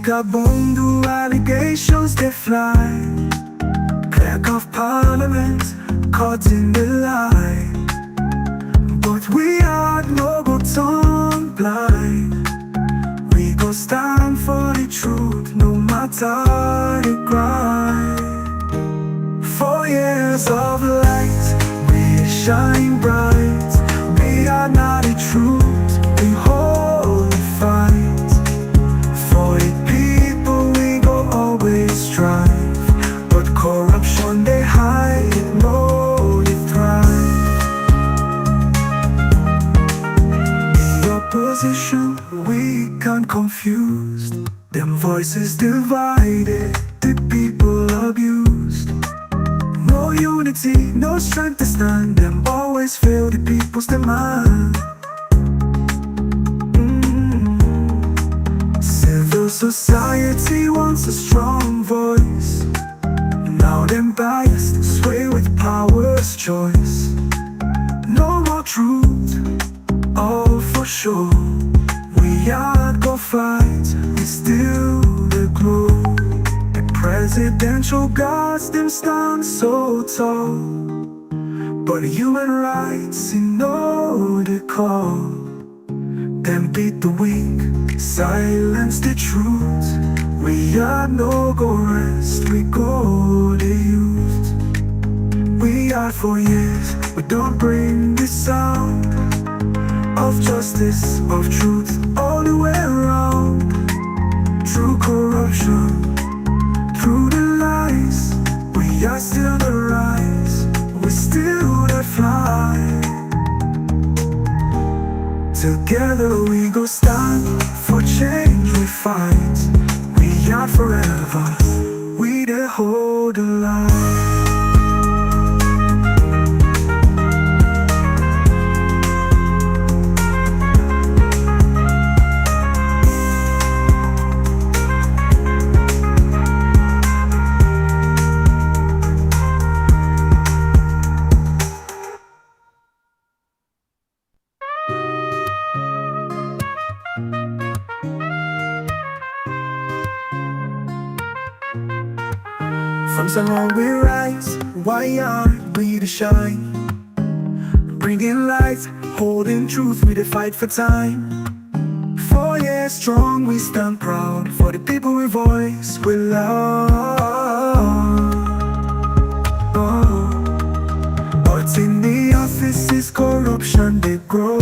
Speak up on the allegations they fly. Clerk of Parliament caught in the lie. But we are no go turn blind. We go stand for the truth no matter the grind. 4 years of light, we shine bright. We are not the truth, we hold the fight. For the people we go always strive. But corruption they hide, know they thrive. The opposition weak and confused. Them voices divided, the people abused. No unity, no strength to stand. Them always fail the people's demand. Civil society wants a strong voice. Now them biased, sway with power's choice. No more truth, all for sure. We are go fight, we still the glow. The presidential guards them stand so tall. But human rights, you know the call. Them beat the weak, silence the truth. We are no go rest, we go the youth. We are for years, we don't bring the sound of justice, of truth, all the way around. Through corruption, through the lies, we are still the rise, we still the fly. Together we go stand, for change we fight. We are forever, we the hold the line. From Salon we rise, why aren't we the shine? Bringing light, holding truth, we the fight for time. 4 years strong, we stand proud. For the people we voice, we love. But in the offices, corruption they grow.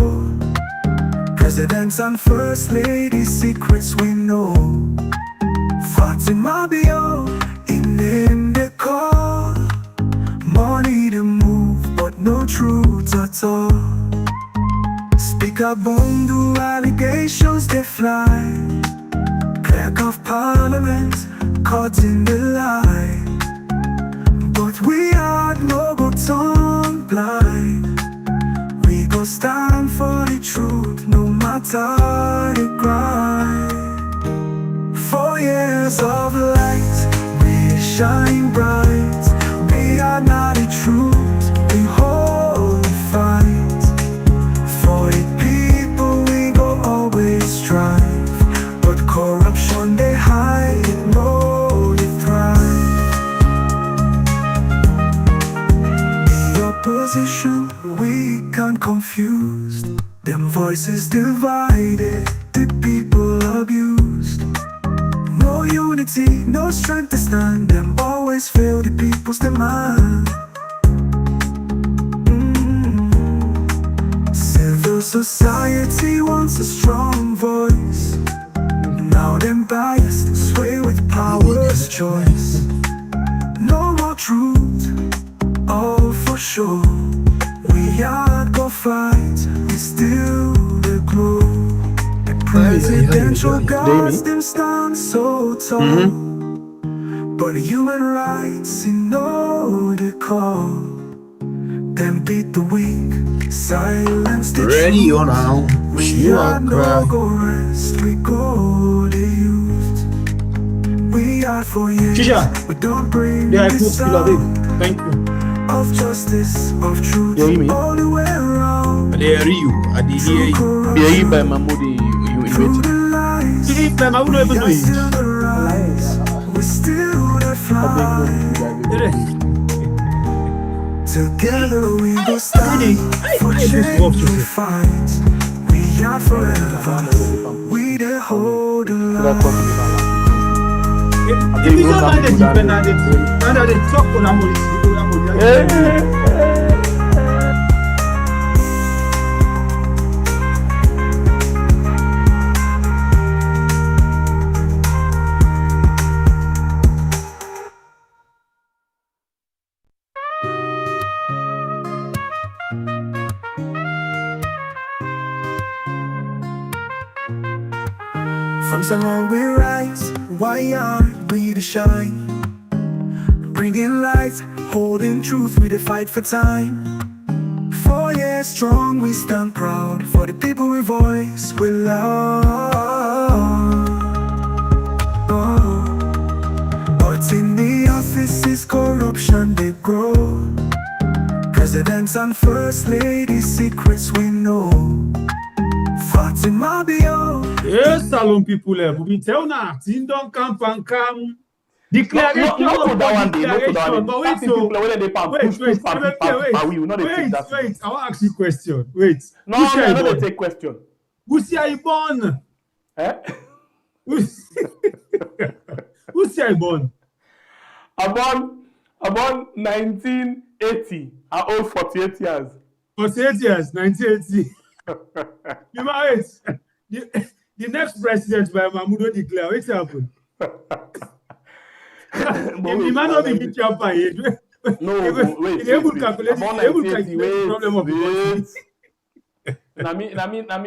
Presidents and first ladies, secrets we know. Fatima Bio, in the call. Money to move, but no truth at all. Speak up on the allegations they fly. Clerk of Parliament caught in the lie. But we are no go turn blind. We go stand for the truth no matter the grind. 4 years of light, shine bright. We are not the truth, we hold the fight. For the people we go always strive. But corruption they hide, know they thrive. The opposition weak and confused. Them voices divided, the people abused. No unity, no strength to stand. Them always fail the people's demand. Civil society wants a strong voice. Now them biased, sway with power's choice. No more truth, all for sure. We are go fight, we still the glow. Presidential guards them stand so tall. But human rights, you know the call. Them beat the weak, silence the Ready truth. or now? We are no go rest, we go the youth. We are for years, we don't bring the sound Thank you. of justice, of truth, all the way around. They are you. I did hear you. By my moody. Through the lies, we are still the Together we go stand for change we fight. We are forever. We the hold the line. If you don't mind that they talk on From Salon we rise, why aren't we to shine? Bringing light, holding truth, we the fight for time. 4 years strong, we stand proud. For the people we voice, we love. But in the offices, corruption they grow. Presidents and first ladies, secrets we know. Fatima Bio. Yes, Salon people, vous me tell now, don't come and come. Declaration, not that one day, declaration. But wait, so wait. I want to ask you a question. Wait. No, I don't take question. Who's you born? Who's you born? I'm born 1980. I'm old 48 years. 48 years, 1980. You might the next president by Mahmoud declare. What's happened? He might not be hit your age. No, wait. Problem of Let me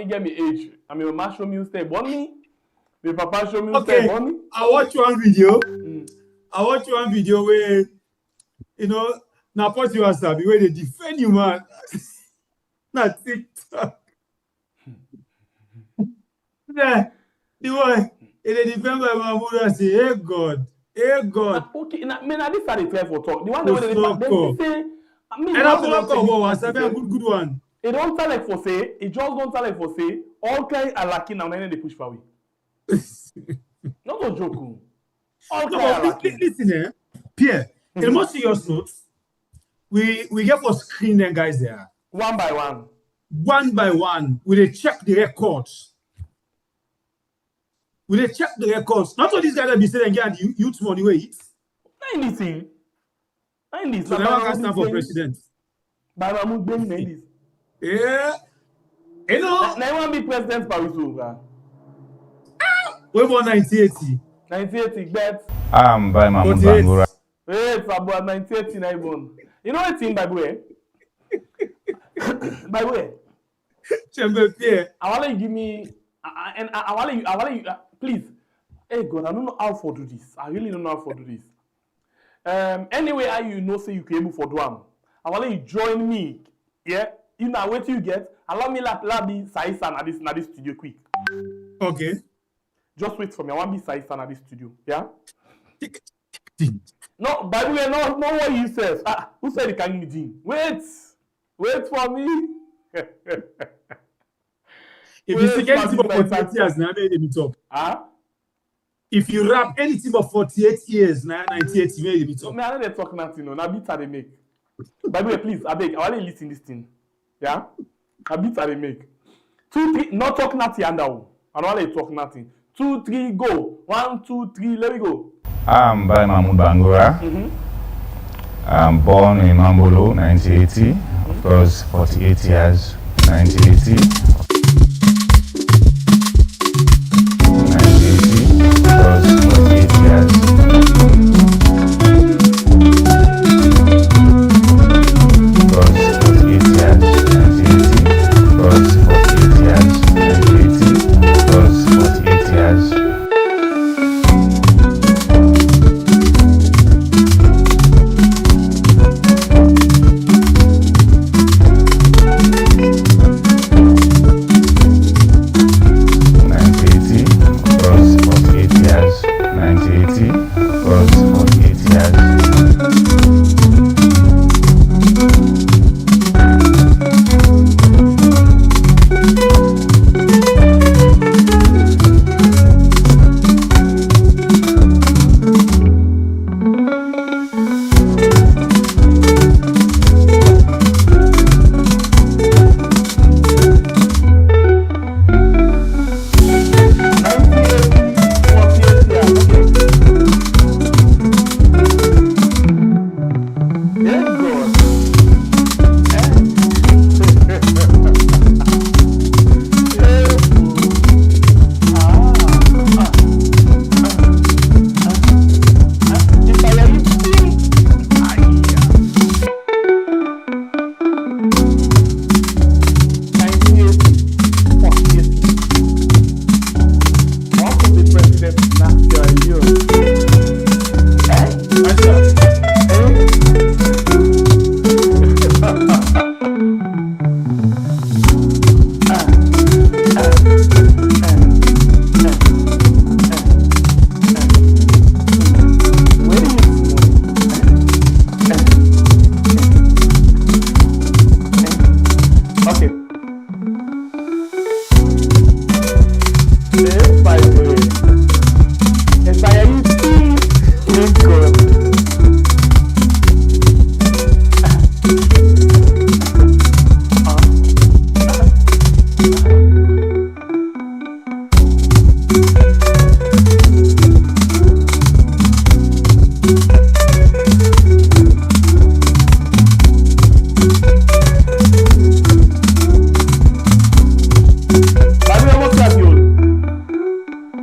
get me age. I mean, my show me stay born me. My papa show me stay born me. I watch one video. Where now put you wasabi where they defend you, man. Not TikTok. The one they defend my Mahmoud and say, hey God. Okay, now this are the time for talk. The one they say, I mean, and after wasabi a good one. It don't sound like for say. It just don't sound like for say. All kinds are lacking now. Then they push for we. Not a joke. All no, listen, Pierre. In the most serious notes, we get for screen them guys there. One by one. One by one, we they check the records. Will they check the records? Not all these guys that be saying get youth money where it. Anything. So never can stand for president. By Mahmoud Ben this. Yeah. You know. Now want be president Paris over. We born 1980. 1980 bet. By Mahmoud Bangura. Wait, about 1980 I born. You know what thing by the way? By the way. Chamber Pierre. I want you give me and I want you please. Hey God, I don't know how to do this. I really don't know how to do this. Anyway, you know say you can able for do am. I want you join me. Yeah, you know what you get. Allow me be Saisan at this studio quick. Okay. Just wait for me. I want to be Saisan at this studio. Yeah. No, by the way, no what you says. Who said it can be? Wait for me. If you see anything of 48 years, now they meet up. If you rap anything of 48 years, now 98, you may meet up. I don't they talk nothing, no. Now beats they make. By the way, please, I beg, I want to listen this thing. Yeah? Now beats they make. 2, 3, not talk nothing, and I don't want to talk nothing. 2, 3, go. 1, 2, 3, let me go. I'm by Mahmoud Bangura. I'm born in Mambolo, 1980. Of course, 48 years, 1980.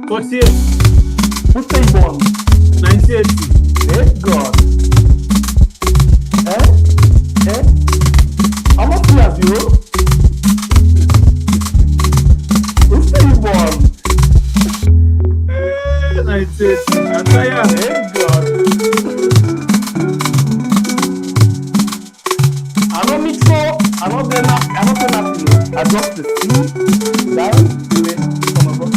48. Who say you born? 1980. Hey God. How much years you? Who say you born? 1980. I'm tired. Hey God. I don't mix so. I don't say nothing. I just the sleep. Down. Come on.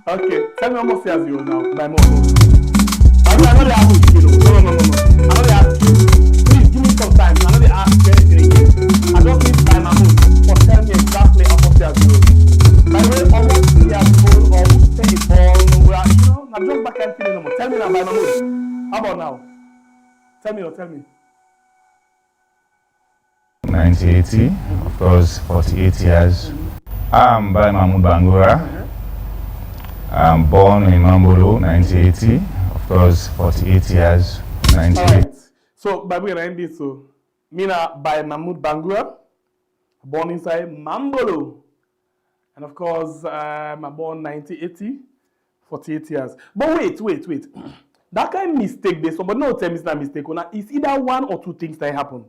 Okay. Tell me how much years you now. By more. I know they ask you. No. I know they ask you. Please give me some time. I know they ask you anything again. I just need time and move. But tell me exactly how much years you. By the way, almost 3 years old or who say it all. I'm just back and feeling no more. Tell me now by my mood. How about now? Tell me. 1980, of course, 48 years. I'm by Mahmoud Bangura. I'm born in Mambolo, 1980. Of course, 48 years, 98. All right. So, by the way, I end this. So, Mina by Mahmoud Bangura, born inside Mambolo. And of course, I'm born 1980, 48 years. But wait. That kind of mistake, there, somebody no tell me it's not a mistake. It's either one or two things that happen.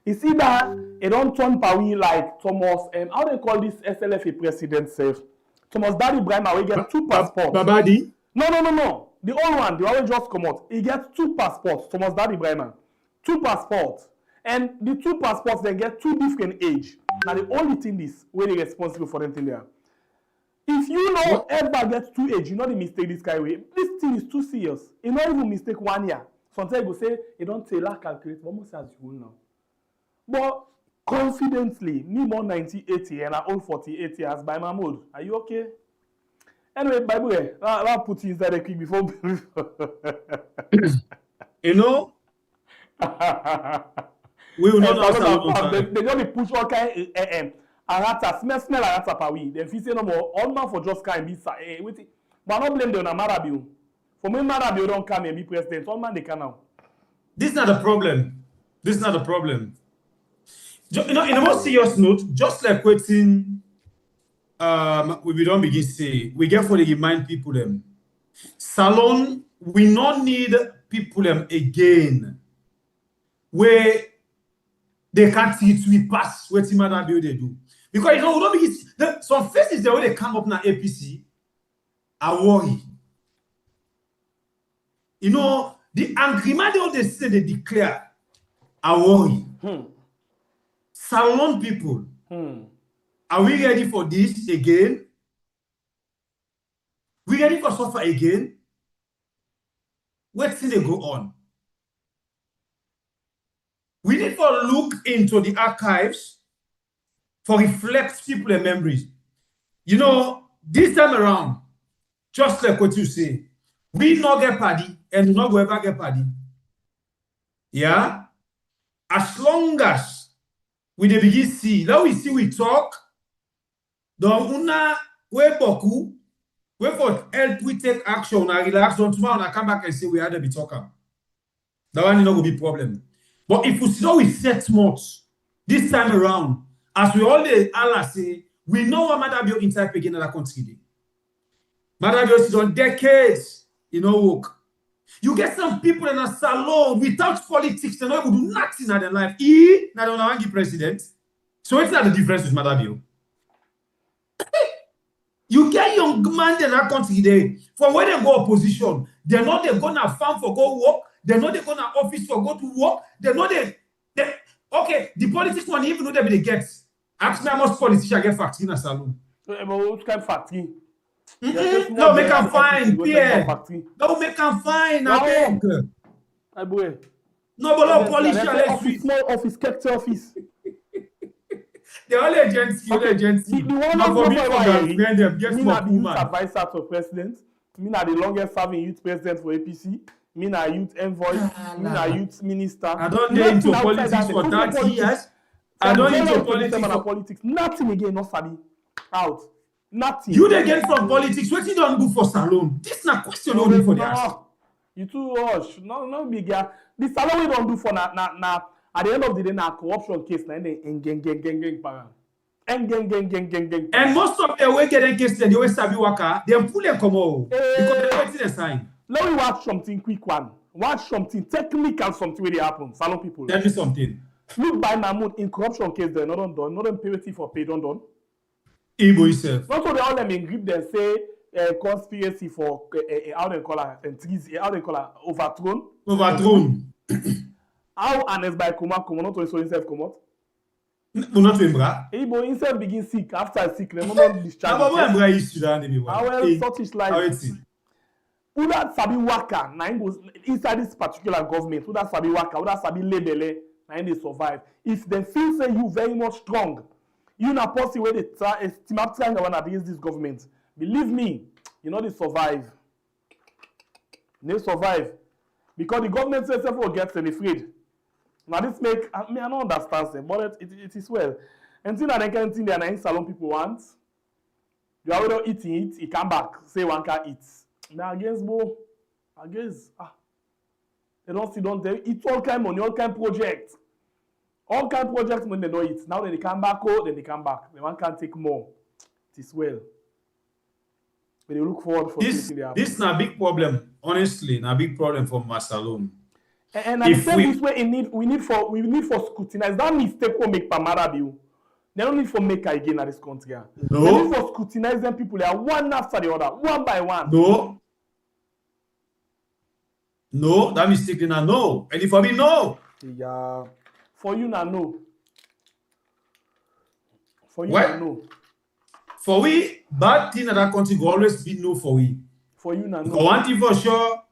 It's either it don't turn Pawi like Thomas, how they call this SLFA president self? Thomas Daddy Brahma, we get 2 passports. Babadi? No. The old one, the one just come out. He gets 2 passports. Thomas Daddy Brahma. 2 passports. And the 2 passports, they get 2 different age. Now the only thing is where they responsible for them thing there. If you know ever get 2 age, you know the mistake this guy way. This thing is too serious. You not even mistake 1 year. Sometimes you go say, you don't tell her calculate, almost as you will now. But confidently, me born 1980 and I own 48 years by Mahmoud. Are you okay? Anyway, by the way, I'll put you inside the quick before. You know, we will not know. They don't push all kind arata, smell arata per week. Then if you say no more, all man for just kind be wait. But I don't blame them on Marabio. For me, Marabio don't come and be president. All man they can now. This is not a problem. You know, in a more serious note, just like waiting, we don't begin say, we get for the remind people them. Salon, we not need people them again. Where they can't see it, we pass what Marabio they do. Because you know, we don't begin, some faces the way they come up now APC, I worry. You know, the agreement they say they declare, I worry. Salon people, are we ready for this again? We ready for suffer again? What's they go on? We need to look into the archives for reflect people and memories. You know, this time around, just like what you say, we not get party and we not go ever get party. Yeah? As long as we dey begin see, now we see we talk, donc una we beaucoup, we for help we take action and relax, don't tomorrow and come back and say we had to be talking. That one is not going to be problem. But if we still we set much this time around, as we all say, we know what Madabio inside again in that country. Madabio is on decades, work. You get some people in a salon without politics, they don't do nothing in their life. Now they don't president. So it's not the difference with Madabio. You get young man in that country there, for when they go opposition, they're not they gonna farm for go work, they're not they gonna office for go to work, they're not they okay, the politics one even though they get. Ask me how much politicians get factory in a salon. But what kind of factory? No, make them fine, Pierre. No, make them fine, I beg. No, but no politicians. Small office, character office. The only agency, The one not for me, me na the youth advisor to president. Me na the longest serving youth president for APC. Me na youth envoy. Me na youth minister. I don't get into politics for 30 years. I don't into politics. Nothing again, not sabi. Out. Nothing. You dey get from politics. What you don't do for salon? This na question only for the ask. You too rush. No big guy. The salon we don't do for na. At the end of the day, na corruption case. Na gang para. Gang. And most of the way getting case they always sabi waka, they pull them come out because they waiting a sign. Let me watch something quick one. Watch something technical, something where they happen. Salon people. Tell me something. Look by Mahmoud in corruption case, they're not done. Not them pay for pay done. Igbo himself. Not so they all them in grip they say conspiracy for how they call her how they call her overthrown. Overthrown. How Anes by come not so himself come out. Not Embra. Igbo himself begin sick after sick. They not discharge. How Embra is Sudan anyway? Well, such is life. Who that sabi waka na goes inside this particular government? Who that sabi waka? Who that sabi label? Na they survive. If they feel say you very much strong, you na policy where they team up trying against this government. Believe me, you know they survive. They survive because the government itself will get afraid. Now this make I don't understand them, but it is well. And thing that they can think they are in salon people want. You are already eating it, he come back, say one can eat. Now against Bo, against they don't eat all kind money, all kind project. All kind projects when they don't eat. Now then they come back, then they come back. The one can take more. It is well. But they look forward for this is a big problem, honestly, a big problem for Masalom. And I say this way we need for scrutinize. That mistake will make Pamara bill. They don't need for make again at this country. No. They need for scrutinize them people there one after the other, one by one. No, that mistake did not know. And if for me, no. Yeah. For you now, no. For you what? Now, no. For we, bad thing that country will always be no for we. For you now, no. For one thing for sure,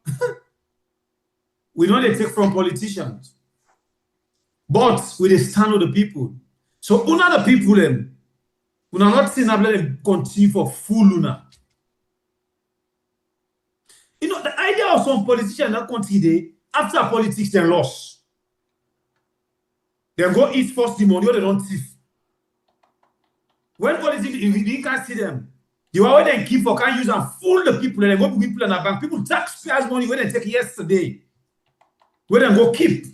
we don't take from politicians. But we stand with the people. So una the people them, we are not seeing them continue for full luna. You know, the idea of some politicians in that country, they, after politics, they lost. They go eat first the money or they don't thief. When politics, you can't see them. You are where they keep for can't use and fool the people and they go to people in the bank. People taxpayers money where they take yesterday. Where they go keep.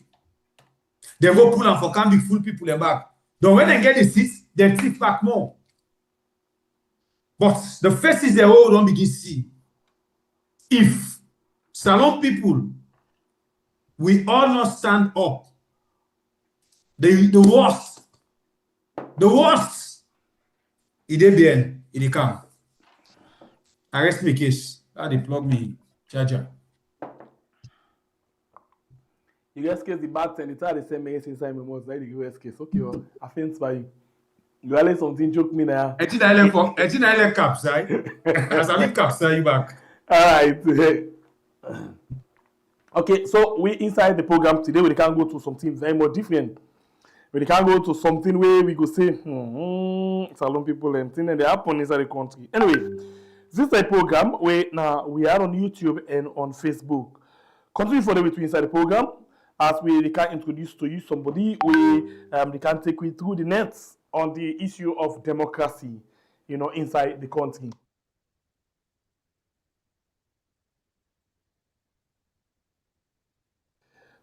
They go pull and for can't be fool people in back. Then when they get the seats, they thief back more. But the faces they all don't begin to see. If salon people, we all not stand up. The worst, it dey there, it dey come. Arrest me case. How they plug me charger. You guys case the bad thing, the time they send me inside my mouth, like the US case. Okay, offense by you. You always something joke me now. 18 island caps, right? As I mean caps, you back. Alright. Okay, so we inside the program today we can go to something very more different. We can go to something where we go say, salon people and things and they happen inside the country. Anyway, this is a program where now we are on YouTube and on Facebook. Continue for the way to inside the program as we can introduce to you somebody they can take you through the nets on the issue of democracy, inside the country.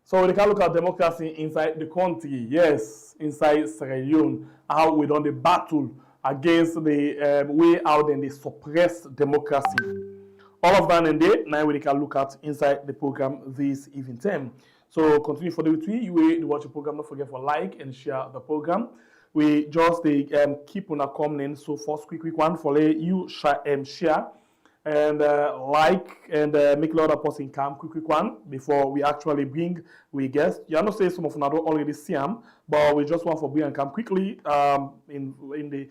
So we can look at democracy inside the country, yes, inside Sierra Leone, how we done the battle against the way out and they suppress democracy. All of that and there, now we can look at inside the program this evening time. So continue for the week. You will watch the program. Don't forget for like and share the program. We just keep on a comment. So first quick one for you share and like and make a lot of person come quick one before we actually bring we guest. You know say some of them already see them, but we just want for bring and come quickly in the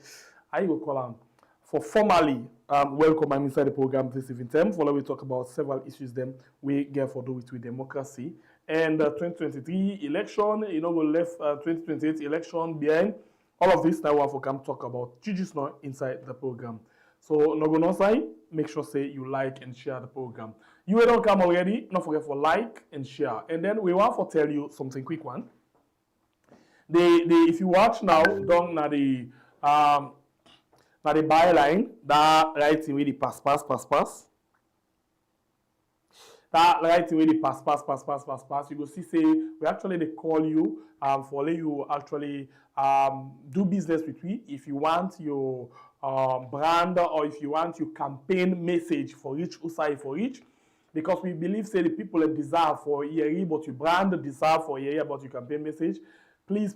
how you call them for formally welcome I'm inside the program this evening time. For we talk about several issues them we get for do with democracy and 2023 election. We left 2028 election behind. All of this now we want for come talk about just now inside the program. So no go no side, make sure say you like and share the program. You don't come already, don't forget for like and share. And then we want to tell you something quick one. If you watch now, down na the byline, that writing really pass. that right away they pass. You go see say we actually they call you for let you actually do business with we if you want your brand or if you want your campaign message for each usai for each. Because we believe say the people that deserve for a year about your brand, deserve for a year about your campaign message. Please,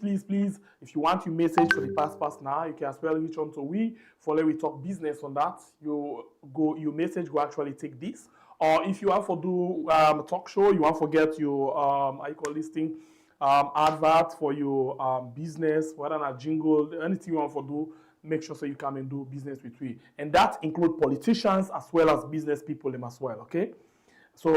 if you want your message for the pass now, you can as well reach on to we for let we talk business on that. Your message will actually take this. Or if you want to do talk show, you want to get your how you call this thing, advert for your business, whether not jingle, anything you want to do, make sure so you come and do business with we. And that include politicians as well as business people them as well, okay? So,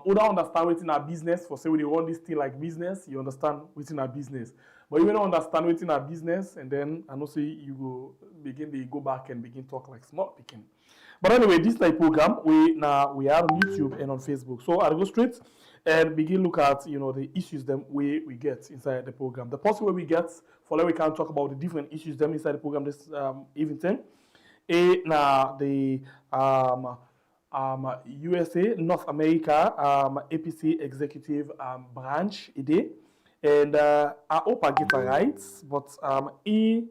who don't understand within our business, for say we run this thing like business, you understand within our business. But you don't understand within our business, and then I know say you go go back and begin talk like smart picking. But anyway, this like program we are on YouTube and on Facebook. So I'll go straight and begin look at the issues them we get inside the program. The first way we get for we can talk about the different issues them inside the program this evening. The USA, North America, APC executive branch ide. And I hope I get it right, but in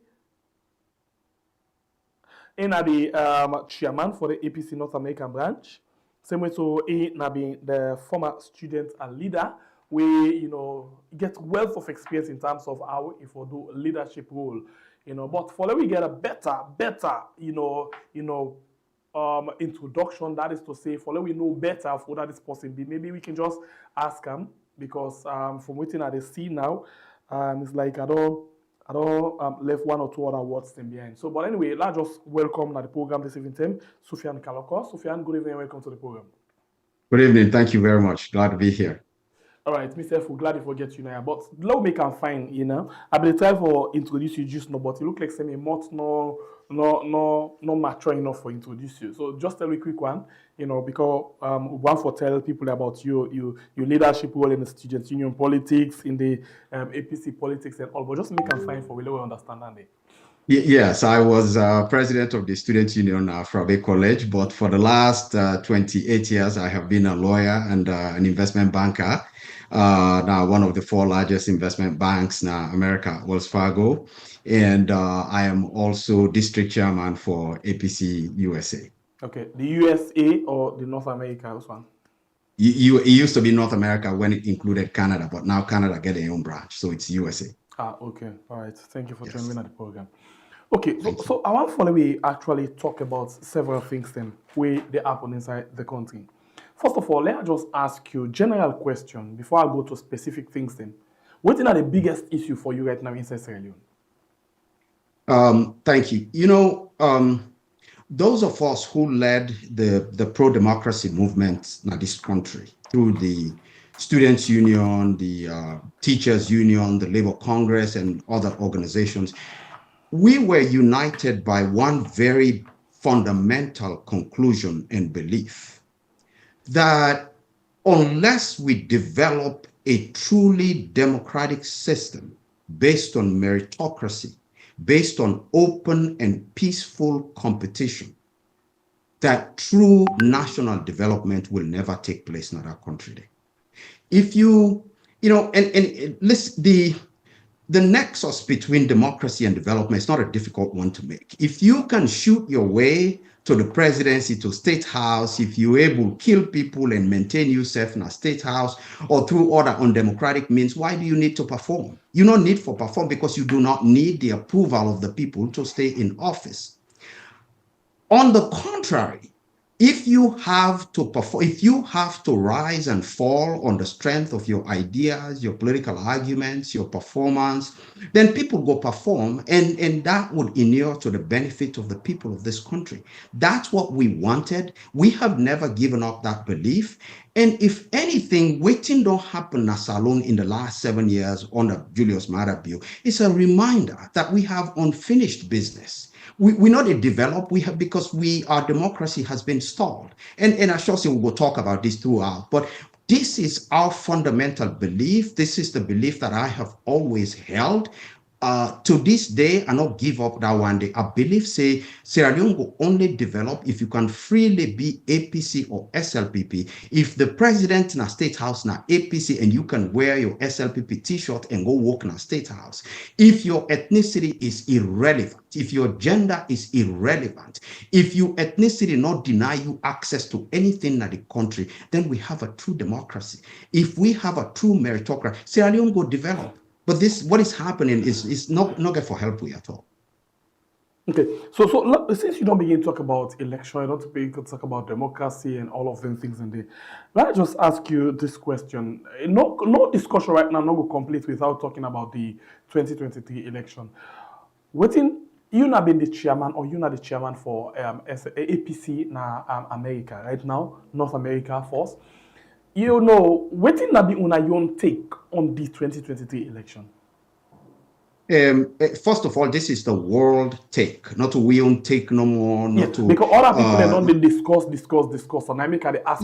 the chairman for the APC North American branch. Same way so in being the former student and leader, we get wealth of experience in terms of how if we do leadership role. But for we get a better introduction, that is to say, for we know better of what that is possible. Maybe we can just ask him because from waiting at the scene now, it's like I don't left one or two other words them behind. So, but anyway, let's just welcome to the program this evening, Sufyan Kaloko. Sufyan, good evening and welcome to the program. Good evening. Thank you very much. Glad to be here. All right, Mr. F, we're glad to forget you now. But let me can find, I will try for introduce you just now, but you look like semi much no mature enough for introduce you. So just tell me a quick one, because we want to tell people about your leadership role in the student union politics, in the APC politics and all. But just make them find for we understand that. Yes, I was president of the student union from a college, but for the last 28 years, I have been a lawyer and an investment banker. Now one of the 4 largest investment banks now, America, Wells Fargo. And I am also district chairman for APC USA. Okay, the USA or the North America one? It used to be North America when it included Canada, but now Canada get their own branch, so it's USA. Okay, all right. Thank you for joining me at the program. Okay, so I want to we actually talk about several things then where they happen inside the country. First of all, let me just ask you a general question before I go to specific things then. What is the biggest issue for you right now inside Sierra Leone? Thank you. Those of us who led the pro-democracy movement in this country through the Students' Union, the Teachers' Union, the Labor Congress, and other organizations, we were united by one very fundamental conclusion and belief that unless we develop a truly democratic system based on meritocracy, based on open and peaceful competition, that true national development will never take place in our country. If the nexus between democracy and development is not a difficult one to make. If you can shoot your way to the presidency, to state house, if you're able to kill people and maintain yourself in a state house or through other undemocratic means, why do you need to perform? You don't need to perform because you do not need the approval of the people to stay in office. On the contrary, if you have to perform, if you have to rise and fall on the strength of your ideas, your political arguments, your performance, then people go perform, and that would inure to the benefit of the people of this country. That's what we wanted. We have never given up that belief. And if anything, waiting don't happen as alone in the last 7 years under Julius Maada bill. It's a reminder that we have unfinished business. We're not a developed, we have, because our democracy has been stalled. And I sure say we will talk about this throughout, but this is our fundamental belief. This is the belief that I have always held. to this day, I not give up that one day. I believe, say, Sierra Leone will only develop if you can freely be APC or SLPP. If the president in a state house na APC and you can wear your SLPP t-shirt and go walk in a state house. If your ethnicity is irrelevant, if your gender is irrelevant, if your ethnicity not deny you access to anything in the country, then we have a true democracy. If we have a true meritocracy, Sierra Leone will develop. But this, what is happening is not good for help we at all. Okay, so since you don't begin to talk about election, you don't begin to talk about democracy and all of them things in there, let me just ask you this question. No discussion right now, not go complete without talking about the 2023 election. You not been the chairman or you not the chairman for APC na America right now, North America first. You know, waiting na be una your take on the 2023 election? First of all, this is the world take, not we own take no more. Not to, because other people they don't discuss, and I make the ask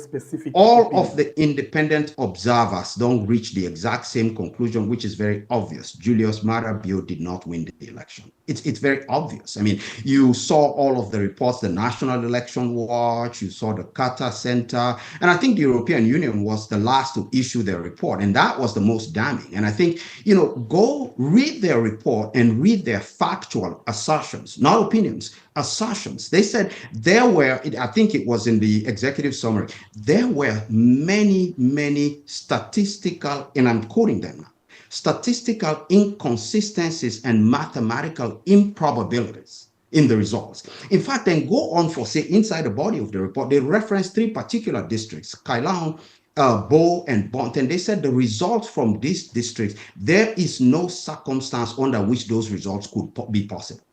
specific. All of the independent observers don't reach the exact same conclusion, which is very obvious. Julius Maada Bio did not win the election. It's very obvious. I mean, you saw all of the reports, the National Election Watch, you saw the Carter Center, and I think the European Union was the last to issue their report, and that was the most damning. And I think, you know, go read their report and read their factual assertions, not opinions, assertions. They said there were, I think it was in the executive summary, there were many statistical, and I'm quoting them now, statistical inconsistencies and mathematical improbabilities in the results. In fact, then go on for, say, inside the body of the report, they referenced 3 particular districts, Kailahun, Bo and Bont, and they said the results from these districts, there is no circumstance under which those results could be possible.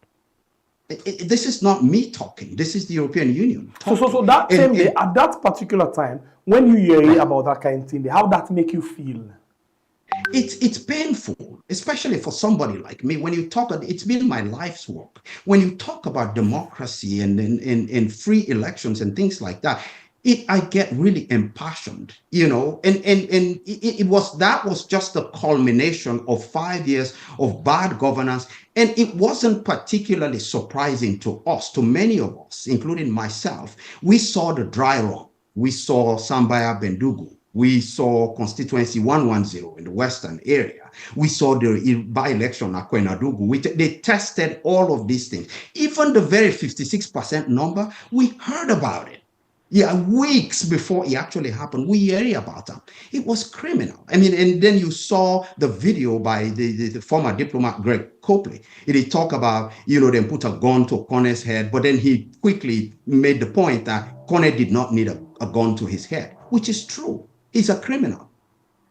This is not me talking. This is the European Union talking. So that same day, at that particular time, when you hear about that kind of thing, how that make you feel? It's painful, especially for somebody like me. When you talk, it's been my life's work. When you talk about democracy and free elections and things like that, I get really impassioned, you know, and that was just the culmination of 5 years of bad governance. And it wasn't particularly surprising to us, to many of us, including myself. We saw the dry run. We saw Sambaya Bendugu. We saw constituency 110 in the western area. We saw the by-election at Kwenadugu. They tested all of these things. Even the very 56% number, we heard about it. Yeah, weeks before it actually happened, we heard about them. It was criminal. I mean, and then you saw the video by the former diplomat Greg Copley. He talked about, you know, they put a gun to Kone's head, but then he quickly made the point that Kone did not need a gun to his head, which is true. He's a criminal,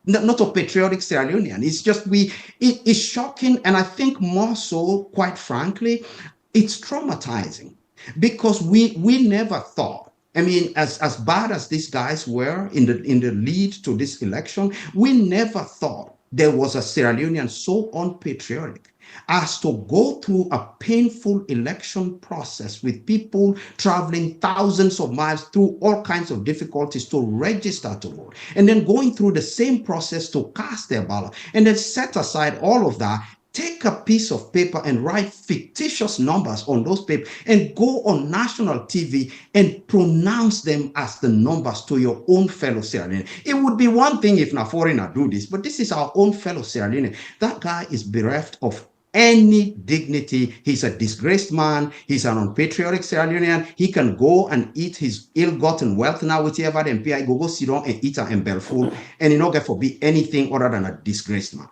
not a patriotic Sierra Leonean. It's just it is shocking, and I think more so, quite frankly, it's traumatizing because we never thought. I mean, as bad as these guys were in the lead to this election, we never thought there was a Sierra Leonean so unpatriotic as to go through a painful election process with people traveling thousands of miles through all kinds of difficulties to register to vote, and then going through the same process to cast their ballot, and then set aside all of that, take a piece of paper and write fictitious numbers on those papers and go on national TV and pronounce them as the numbers to your own fellow Sierra Leonean. It would be one thing if a foreigner do this, but this is our own fellow Sierra Leonean. That guy is bereft of any dignity. He's a disgraced man. He's an unpatriotic Sierra Leonean. He can go and eat his ill-gotten wealth now, whichever the MPI go sit down and eat and belful, and he not get for be anything other than a disgraced man.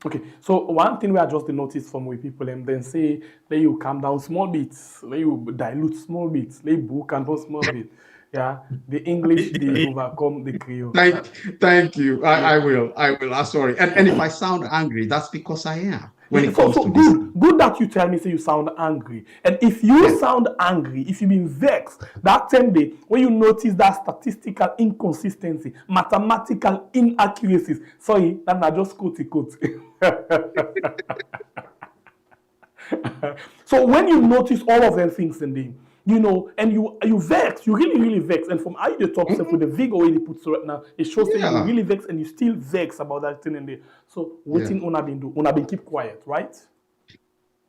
Okay, so one thing we are just notice from with people and then say let you calm down small bits, let you dilute small bits, let you book and small bits. Yeah, the English they overcome the Creole. Thank you. I will. I'm sorry. And if I sound angry, that's because I am. When it comes to good that you tell me say you sound angry. And if you sound angry, if you've been vexed, that same day when you notice that statistical inconsistency, mathematical inaccuracies, sorry, that's not just quote. So when you notice all of them things in the You know, and you vex, you really vex. And from how you talk with the vigor way they put right now, it shows that you really vex and you still vex about that thing in there. So waiting una been do, una been keep quiet, right?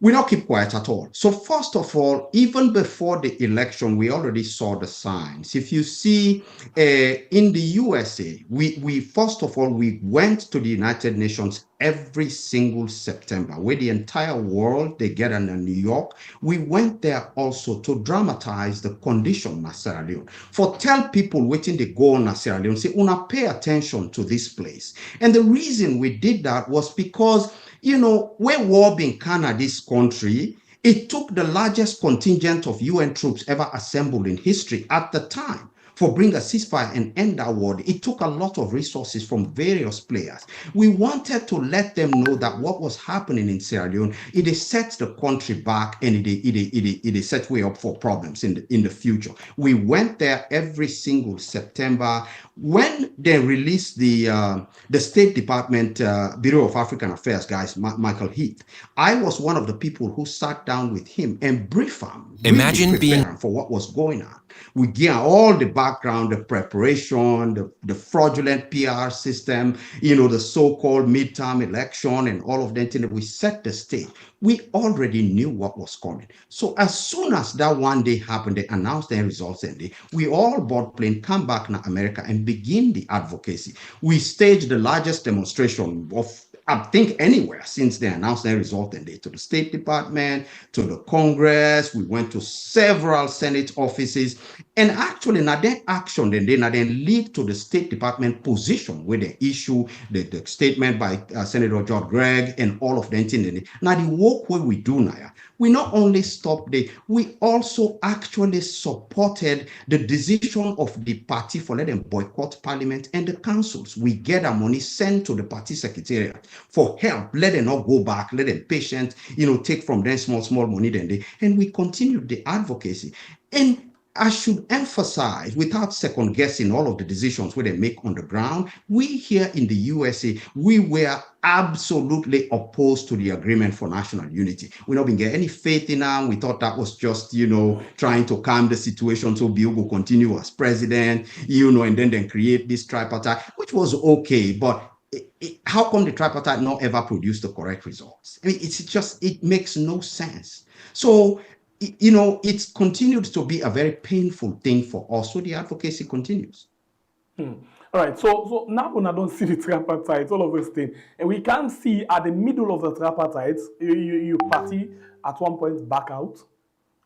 We not keep quiet at all. So first of all, even before the election, we already saw the signs. If you see in the USA, we first of all, we went to the United Nations every single September, where the entire world, they get in New York. We went there also to dramatize the condition in Sierra Leone. For tell people waiting they go on Sierra Leone, say, una pay attention to this place. And the reason we did that was because, you know, when war been Canada, this country, it took the largest contingent of UN troops ever assembled in history at the time for bring a ceasefire and end that war. It took a lot of resources from various players. We wanted to let them know that what was happening in Sierra Leone, it sets the country back and it set way up for problems in the future. We went there every single September. When they released the State Department Bureau of African Affairs guys, Michael Heath, I was one of the people who sat down with him and briefed him. Imagine being for what was going on. We get all the background, the preparation, the fraudulent PR system, you know, the so-called midterm election and all of that. We set the stage. We already knew what was coming. So as soon as that one day happened, they announced their results and we all board plane, come back to America and begin the advocacy. We staged the largest demonstration of, I think, anywhere since they announced their result and to the State Department, to the Congress. We went to several Senate offices. And actually, now that action then lead to the State Department position where they issue the statement by Senator George Gregg and all of them. Now, the work where we do now, we not only stopped there, we also actually supported the decision of the party for let them boycott Parliament and the councils. We get our money sent to the party secretariat for help. Let them not go back, let them patient, you know, take from them small money then and we continued the advocacy. And I should emphasize, without second guessing all of the decisions where they make on the ground, we here in the USA, we were absolutely opposed to the agreement for national unity. We not been getting any faith in them. We thought that was just, you know, trying to calm the situation so Bill will continue as president, you know, and then create this tripartite, which was okay. But how come the tripartite not ever produced the correct results? I mean, it makes no sense. So, you know, it's continued to be a very painful thing for us. So the advocacy continues. All right. So now when I don't see the tripartite, all of those things, and we can see at the middle of the tripartite, you party at one point back out,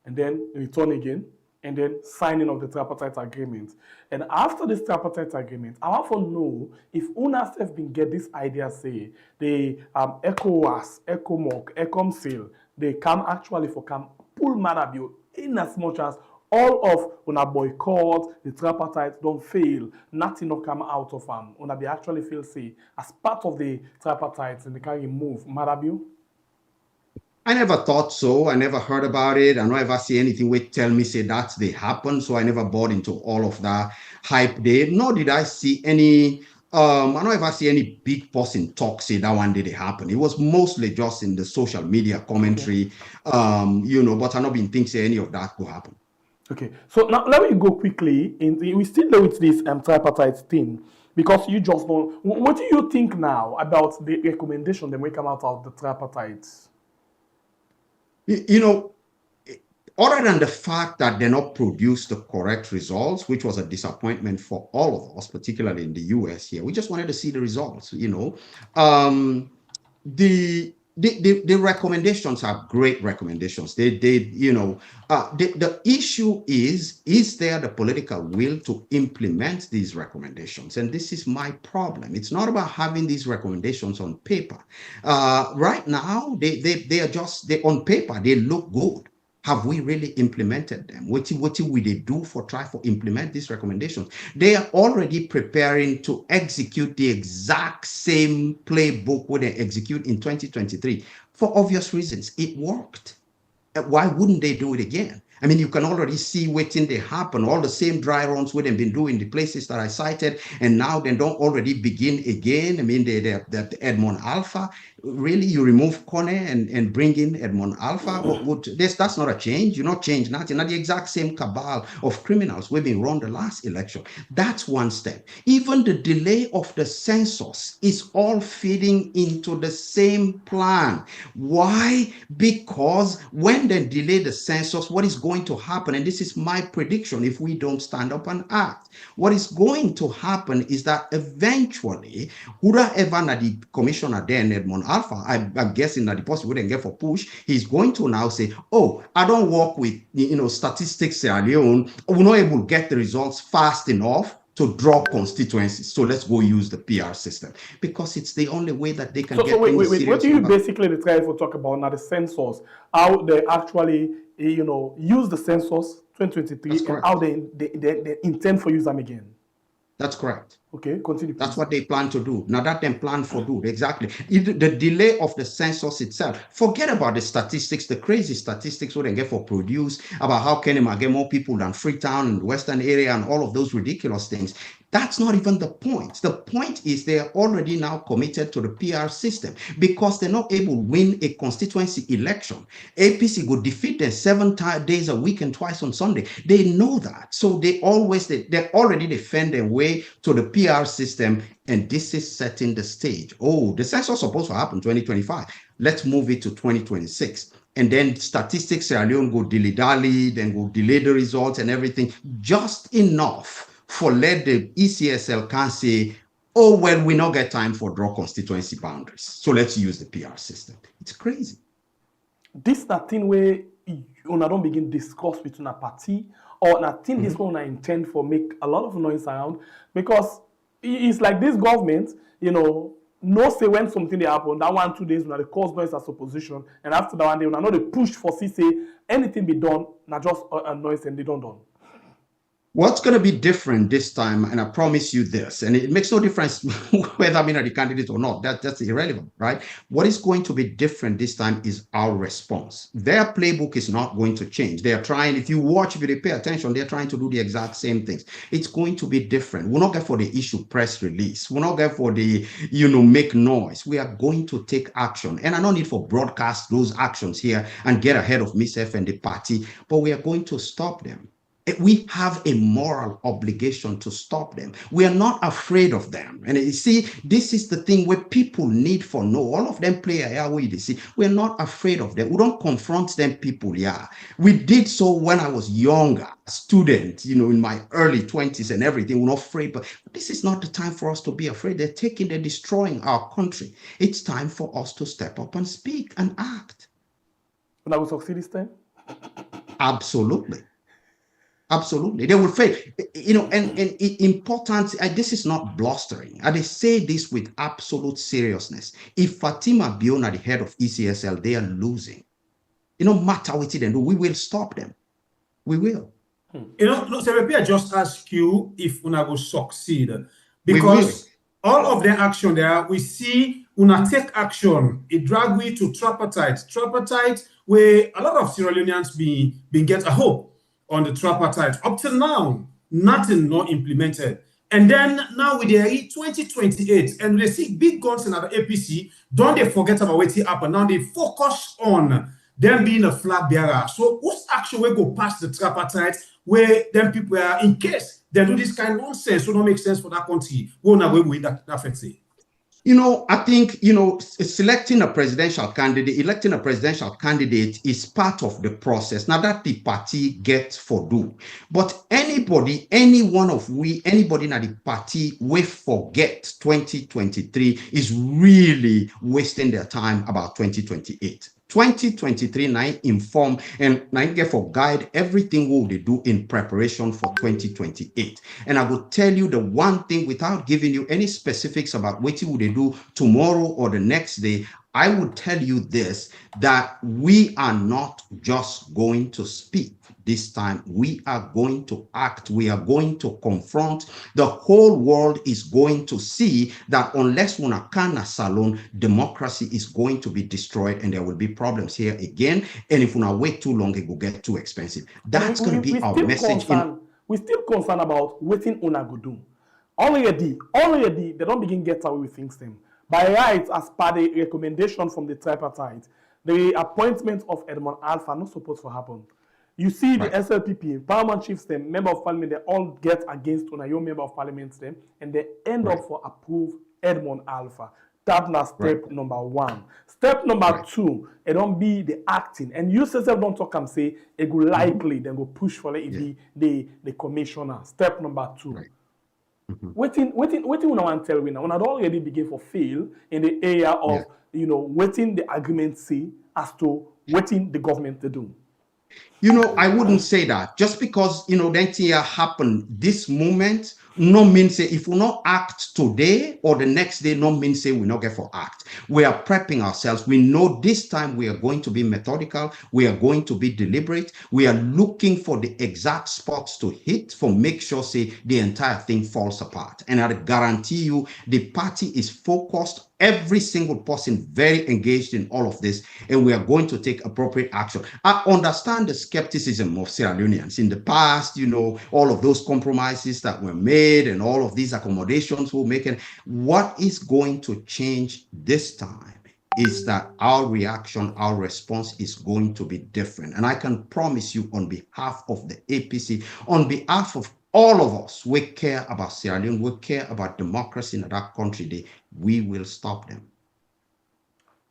and then return again, and then signing of the tripartite agreement. And after this tripartite agreement, I want to know if UNAS have been get this idea, say the ECOWAS, ECOMOC, ECOMSIL, they come actually for come pull Marabio in as much as all of una boycott, the tripartite don't fail, nothing will come out of them. Una be actually feel say as part of the tripartite and they can remove Marabio. I never thought so. I never heard about it. I don't ever see anything which tell me say that they happen. So I never bought into all of that hype there. Nor did I see any I don't ever see any big person talk say that one day they happen. It was mostly just in the social media commentary, you know, but I not been thinking any of that will happen. Okay, so now let me go quickly. We still know with this tripartite thing because you just don't. What do you think now about the recommendation that may come out of the tripartite? You know, other than the fact that they not produced the correct results, which was a disappointment for all of us, particularly in the US here, we just wanted to see the results, you know. The recommendations are great recommendations. You know, the issue is there the political will to implement these recommendations? And this is my problem. It's not about having these recommendations on paper. Right now, they are just, on paper, they look good. Have we really implemented them? What will they do try for implement these recommendations? They are already preparing to execute the exact same playbook what they execute in 2023. For obvious reasons, it worked. Why wouldn't they do it again? I mean, you can already see waiting they happen, all the same dry runs what they've been doing, the places that I cited, and now they don't already begin again. I mean, the Edmond Alpha. really you remove Kone and bring in Edmond Alpha? That's not a change. You not change nothing. Not the exact same cabal of criminals we've been run the last election. That's one step. Even the delay of the census is all feeding into the same plan. Why? Because when they delay the census, what is going to happen? And this is my prediction if we don't stand up and act. What is going to happen is that eventually, whoever the commissioner then, Edmond Alpha, I'm guessing that the person wouldn't get for push, he's going to now say, oh, I don't work with, statistics Sierra Leone. We're not able to get the results fast enough to draw constituencies. So let's go use the PR system because it's the only way that they can get wait. serious. What do you basically try to talk about now? The census, how they actually, use the census 2023 and how they intend for use them again. That's correct. Okay, continue. Please. That's what they plan to do. Now that they plan for do, exactly. The delay of the census itself, forget about the statistics, the crazy statistics we get for produce, about how Kenema get more people than Freetown and the Western area and all of those ridiculous things. That's not even the point. The point is they are already now committed to the PR system because they're not able to win a constituency election. APC would defeat them 7 days a week and twice on Sunday. They know that. So they already defend their way to the PR system, and this is setting the stage. Oh, the census is supposed to happen 2025. Let's move it to 2026. And then statistics Sierra Leone go dilly-dally, then go delay the results and everything, just enough for let the ECSL can say, oh, well, we not get time for draw constituency boundaries. So let's use the PR system. It's crazy. This thing where you don't begin discuss between a party or nothing this one I intend for make a lot of noise around because it's like this government, no say when something they happen, that 1-2 days when they cause noise as opposition, and after that one day when I know they push for say anything be done, not just a noise and they don't done. What's going to be different this time, and I promise you this, and it makes no difference whether I'm a candidate or not, that's irrelevant, right? What is going to be different this time is our response. Their playbook is not going to change. They are trying, if you pay attention, they're trying to do the exact same things. It's going to be different. We're not going for the issue press release. We're not going for the, make noise. We are going to take action. And I don't need for broadcast those actions here and get ahead of myself and the party, but we are going to stop them. We have a moral obligation to stop them. We are not afraid of them. And you see, this is the thing where people need for know. All of them play a way they see. We're not afraid of them. We don't confront them people, yeah. We did so when I was younger, student, in my early 20s and everything. We're not afraid, but this is not the time for us to be afraid. They're destroying our country. It's time for us to step up and speak and act. And I will succeed this time? Absolutely. Absolutely. They will fail. And important, this is not blustering. And they say this with absolute seriousness. If Fatima Bion at the head of ECSL, they are losing. No matter what they do, we will stop them. We will. I just ask you if Una will succeed. Because all of the action there, we see Una take action. It drag we to Tripartite. Tripartite, where a lot of Sierra Leoneans been get a hope on the Tripartite. Up till now, nothing not implemented. And then now with the 2028, and they see big guns in the APC, don't they forget about what happened. Now they focus on them being a flag bearer. So whose action will go past the Tripartite where them people are, in case they do this kind of nonsense, so don't make sense for that country. We'll not win that say. I think, electing a presidential candidate is part of the process. Now that the party gets for do. But anybody in the party will forget 2023 is really wasting their time about 2028. 2023 now inform and now get for guide everything what they do in preparation for 2028. And I will tell you the one thing without giving you any specifics about what will they do tomorrow or the next day. I would tell you this, that we are not just going to speak this time. We are going to act. We are going to confront. The whole world is going to see that unless una can salon, democracy is going to be destroyed and there will be problems here again. And if una wait too long, it will get too expensive. That's going to be our message. We're still concerned about waiting una go do. Already, they don't begin get away with things them. By right, as per the recommendation from the tripartite, the appointment of Edmond Alpha not supposed to happen. You see the SLPP, Parliament chiefs, them, member of parliament, they all get against your member of parliament, them, and they end up for approve Edmond Alpha. That's not step number one. Step number two, it don't be the acting. And you yourself don't talk and say, it go likely, then go push for it be the commissioner. Step number two. Waiting, when I want to tell we now, when I already begin for fail in the area of, waiting the agreement say as to waiting the government to do. I wouldn't say that. Just because, that thing happened this moment, no means say if we not act today or the next day, no means say we not get for act. We are prepping ourselves. We know this time we are going to be methodical. We are going to be deliberate. We are looking for the exact spots to hit for make sure say the entire thing falls apart. And I guarantee you the party is focused, every single person very engaged in all of this, and we are going to take appropriate action. I understand the skepticism of Sierra Leoneans in the past, all of those compromises that were made and all of these accommodations we're making. What is going to change this time is that our reaction, our response is going to be different. And I can promise you on behalf of the APC, on behalf of all of us, we care about Sierra Leone, we care about democracy in that country, we will stop them.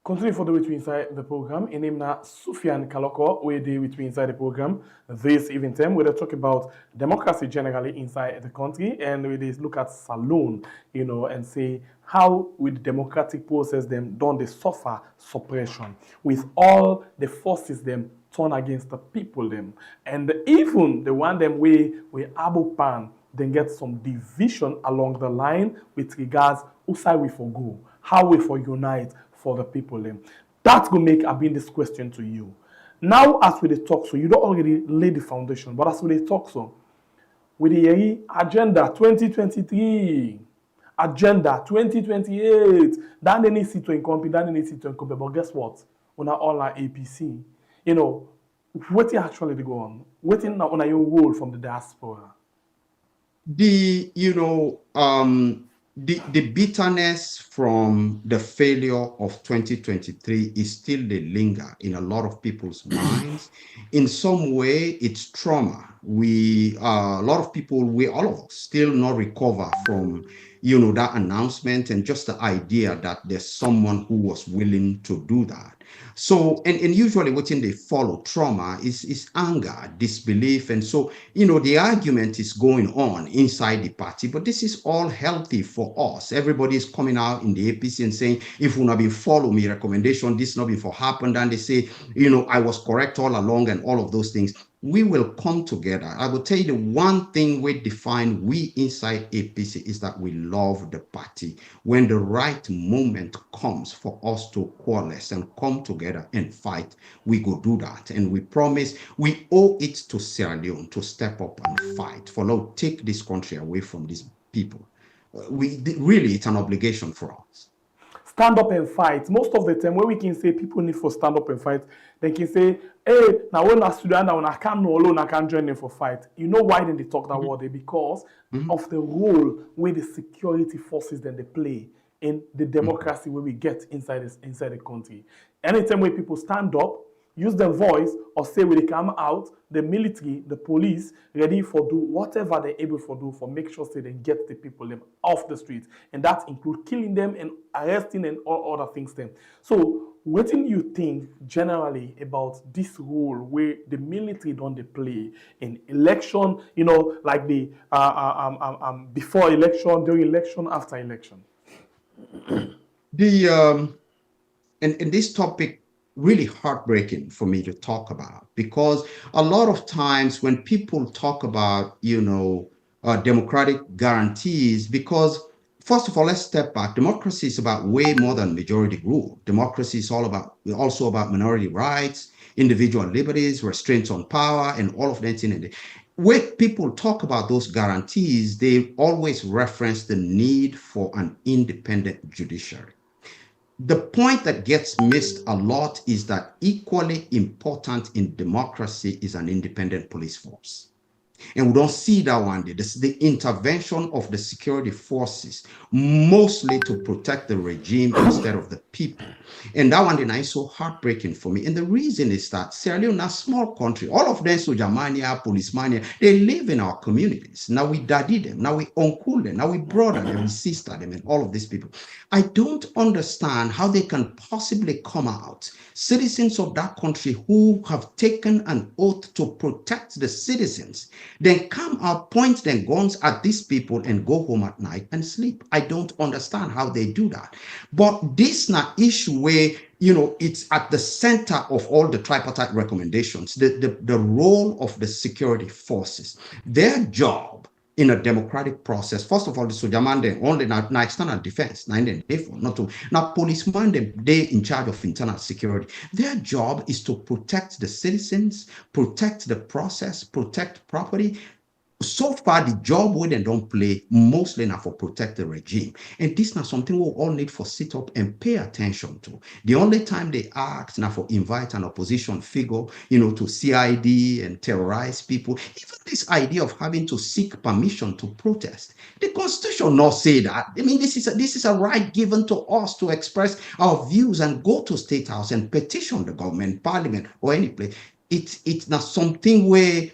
Continue for the way to inside the program. In name na Sufian Kaloko, we do with inside the program this evening time. We're talking about democracy generally inside the country, and we look at Salone, and say how with the democratic process them don't they suffer suppression with all the forces them turn against the people them, and even the one them we Abu Pan then get some division along the line with regards who side we for go, how we for unite for the people them. That's gonna make I've been this question to you. Now as we talk, so you don't already lay the foundation, but as we talk, so with the agenda 2023, agenda 2028, that they need to encompass, that they need to encompass. But guess what? On all our APC, what actually go on? Waiting now on your role from the diaspora. The bitterness from the failure of 2023 is still the linger in a lot of people's minds. In some way, it's trauma. A lot of people, all of us, still not recover from, that announcement and just the idea that there's someone who was willing to do that. So, and usually what they follow trauma is anger, disbelief. And so, the argument is going on inside the party, but this is all healthy for us. Everybody is coming out in the APC and saying, if we not be follow me recommendation, this not before happened. And they say, I was correct all along and all of those things. We will come together. I will tell you the one thing we define we inside APC is that we love the party. When the right moment comes for us to coalesce and come together and fight, we go do that. And we promise we owe it to Sierra Leone to step up and fight for now, take this country away from these people. Really, it's an obligation for us. Stand up and fight. Most of the time, when we can say people need for stand up and fight, they can say, hey, now when I student, now when I can't know alone, I can't join them for fight. You know why then they talk that word? Because of the role where the security forces then they play in the democracy where we get inside the country. Anytime where people stand up, use their voice or say when they come out, the military, the police, ready for do whatever they're able for do for make sure they get the people them off the streets. And that include killing them and arresting and all other things them. So what do you think generally about this role where the military don't they play in election, like the before election, during election, after election? And this topic really heartbreaking for me to talk about, because a lot of times when people talk about, democratic guarantees, because first of all, let's step back. Democracy is about way more than majority rule. Democracy is also about minority rights, individual liberties, restraints on power, and all of that. When people talk about those guarantees, they always reference the need for an independent judiciary. The point that gets missed a lot is that equally important in democracy is an independent police force. And we don't see that one day. This is the intervention of the security forces, mostly to protect the regime instead of the people. And that one day is so heartbreaking for me. And the reason is that Sierra Leone, a small country, all of them, Sojamania, Policemania, they live in our communities. Now we daddy them, now we uncle them, now we brother them, we sister them, and all of these people. I don't understand how they can possibly come out, citizens of that country who have taken an oath to protect the citizens, then come out, point their guns at these people and go home at night and sleep. I don't understand how they do that. But this is not issue where, it's at the center of all the tripartite recommendations, the role of the security forces, their job in a democratic process. First of all, the Sojaman, only now external defense, now policemen, they in charge of internal security. Their job is to protect the citizens, protect the process, protect property. So far, the job we don't play mostly now for protect the regime. And this is not something we all need for sit up and pay attention to. The only time they act now for invite an opposition figure, to CID and terrorize people. Even this idea of having to seek permission to protest. The Constitution not say that. I mean, this is a right given to us to express our views and go to State House and petition the government, parliament, or any place. It's not something where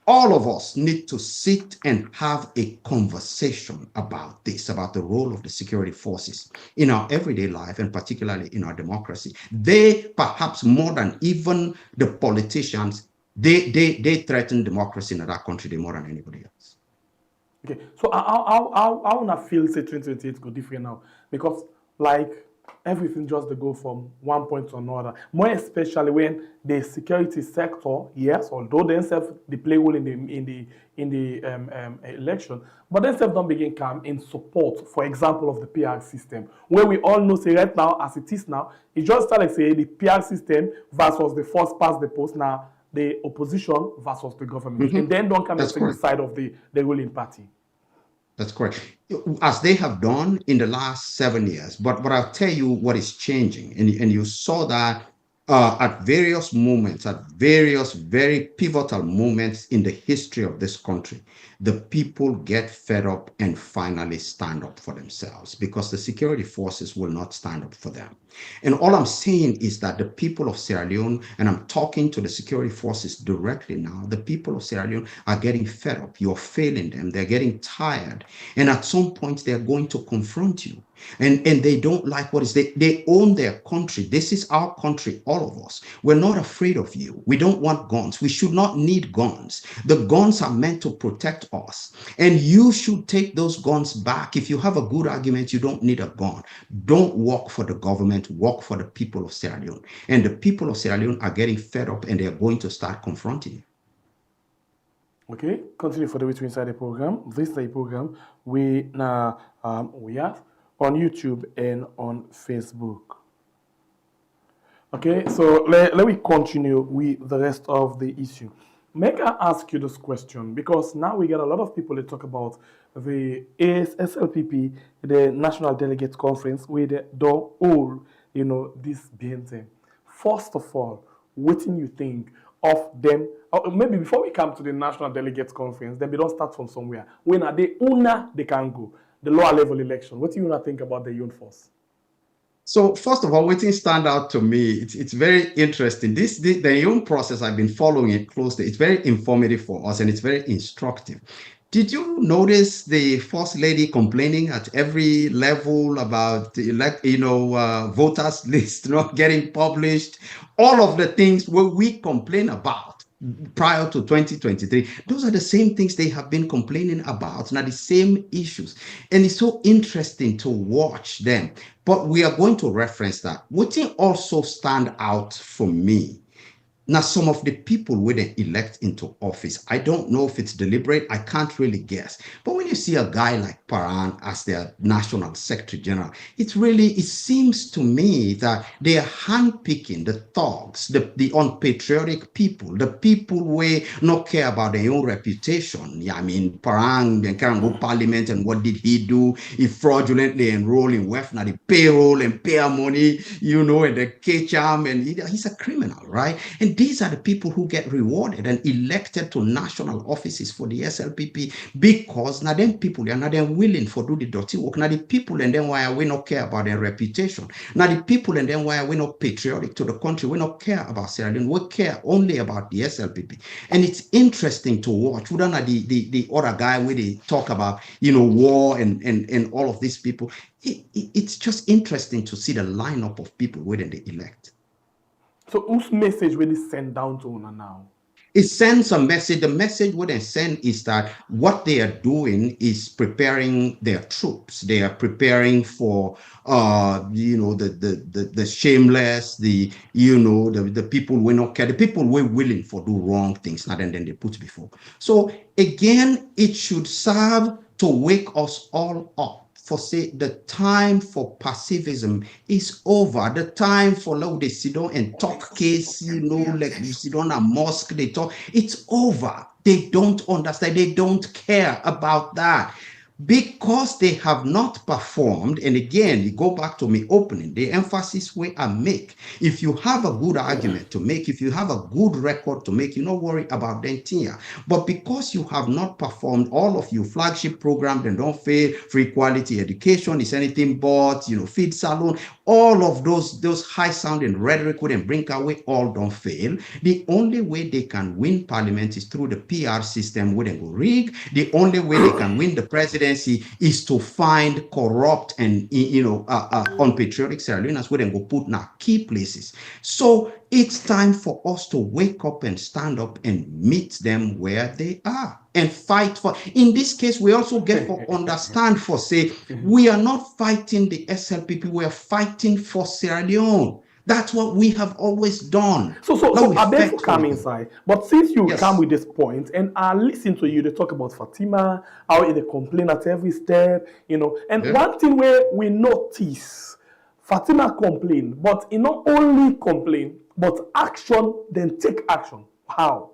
all of us need to sit and have a conversation about this, about the role of the security forces in our everyday life, and particularly in our democracy. They, perhaps more than even the politicians, they threaten democracy in that country more than anybody else. Okay, so I wanna feel say 2028 go different now, because like everything just to go from one point to another. More especially when the security sector, yes, although themselves they play role in the election, but themselves don't begin come in support, for example, of the PR system, where we all know say right now as it is now, it just start like say the PR system versus the first past the post now, the opposition versus the government, and then don't come and take the side of the ruling party. That's correct. As they have done in the last 7 years. But I'll tell you what is changing. And you saw that at various moments, at various very pivotal moments in the history of this country, the people get fed up and finally stand up for themselves, because the security forces will not stand up for them. And all I'm saying is that the people of Sierra Leone, and I'm talking to the security forces directly now, the people of Sierra Leone are getting fed up. You're failing them. They're getting tired. And at some point, they're going to confront you. And they don't like what is they own their country. This is our country, all of us. We're not afraid of you. We don't want guns. We should not need guns. The guns are meant to protect us. And you should take those guns back. If you have a good argument, you don't need a gun. Don't work for the government, work for the people of Sierra Leone. And the people of Sierra Leone are getting fed up, and they're going to start confronting you. Okay, continue for the way to inside the program. This is a program we have on YouTube and on Facebook. Okay, so let me continue with the rest of the issue. Make I ask you this question, because now we get a lot of people that talk about the SLPP, the National Delegates Conference, where they don't all, this BNT. First of all, what do you think of them? Or maybe before we come to the National Delegates Conference, then we don't start from somewhere. When are they they can go? The lower level election. What do you think about the youth force? So first of all, what things stand out to me, it's very interesting. The young process, I've been following it closely. It's very informative for us, and it's very instructive. Did you notice the First Lady complaining at every level about the voters list not getting published? All of the things where we complain about prior to 2023, those are the same things they have been complaining about, now the same issues. And it's so interesting to watch them. But we are going to reference that. What also stand out for me, now some of the people we then elect into office, I don't know if it's deliberate, I can't really guess. But when you see a guy like Paran as their National Secretary General, it seems to me that they are handpicking the thugs, the unpatriotic people, the people who not care about their own reputation. Yeah, I mean, Paran can't go parliament, and what did he do? He fraudulently enrolled in WEF, the payroll and pay money, and the catch him, and he's a criminal, right? And And these are the people who get rewarded and elected to national offices for the SLPP because now them people are not them willing for do the dirty work. Now the people and then why we not care about their reputation. Now the people and then why we not patriotic to the country. We not care about Sierra Leone. We care only about the SLPP. And it's interesting to watch. We don't know the other guy where they talk about, war and all of these people. It's just interesting to see the lineup of people when they elect. So whose message will it send down to Una now? It sends a message. The message what they send is that what they are doing is preparing their troops. They are preparing for the shameless, the people who not care, the people who are willing for do wrong things, not than they put before. So again, it should serve to wake us all up. For say the time for pacifism is over. The time for they sit down and talk case, like you sit down a mosque, they talk. It's over. They don't understand. They don't care about that. Because they have not performed, and again, you go back to me opening, the emphasis where I make. If you have a good argument to make, if you have a good record to make, you don't worry about the entire. But because you have not performed all of your flagship programs, then don't fail, free quality education is anything but, feed salon, all of those high-sounding rhetoric wouldn't bring away, all don't fail. The only way they can win parliament is through the PR system where they go rig. The only way they can win the presidency is to find corrupt and unpatriotic Sierra Leoneans where they go put in key places. So it's time for us to wake up and stand up and meet them where they are and fight for. In this case, we also get to understand for say, we are not fighting the SLPP, we are fighting for Sierra Leone. That's what we have always done. So I beg to come inside. But since you come with this point, and I listen to you, they talk about Fatima, how they complain at every step, And one thing where we notice, Fatima complain, but not only complain, but action, then take action. How?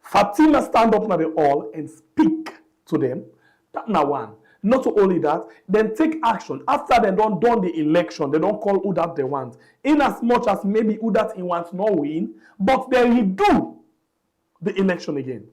Fatima stand up now the hall and speak to them. That's now one. Not only that, then take action. After they don't done the election, they don't call who that they want. In as much as maybe who that he wants not win, but they redo the election again.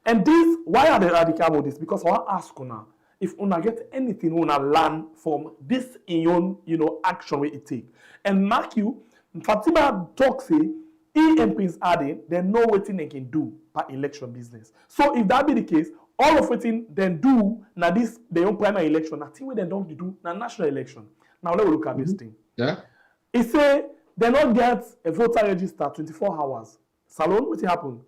And this, why are they radical about this? Because I want to ask Una, if Una get anything Una learn from this in your action where it take. And mark you, Fatima talk say, MPs adding, they know what they can do per election business. So if that be the case, all of what they do now this their own primary election, nothing what they don't do now national election. Now let's look at this thing. Yeah. It say they not get a voter register 24 hours. Salon, what happened?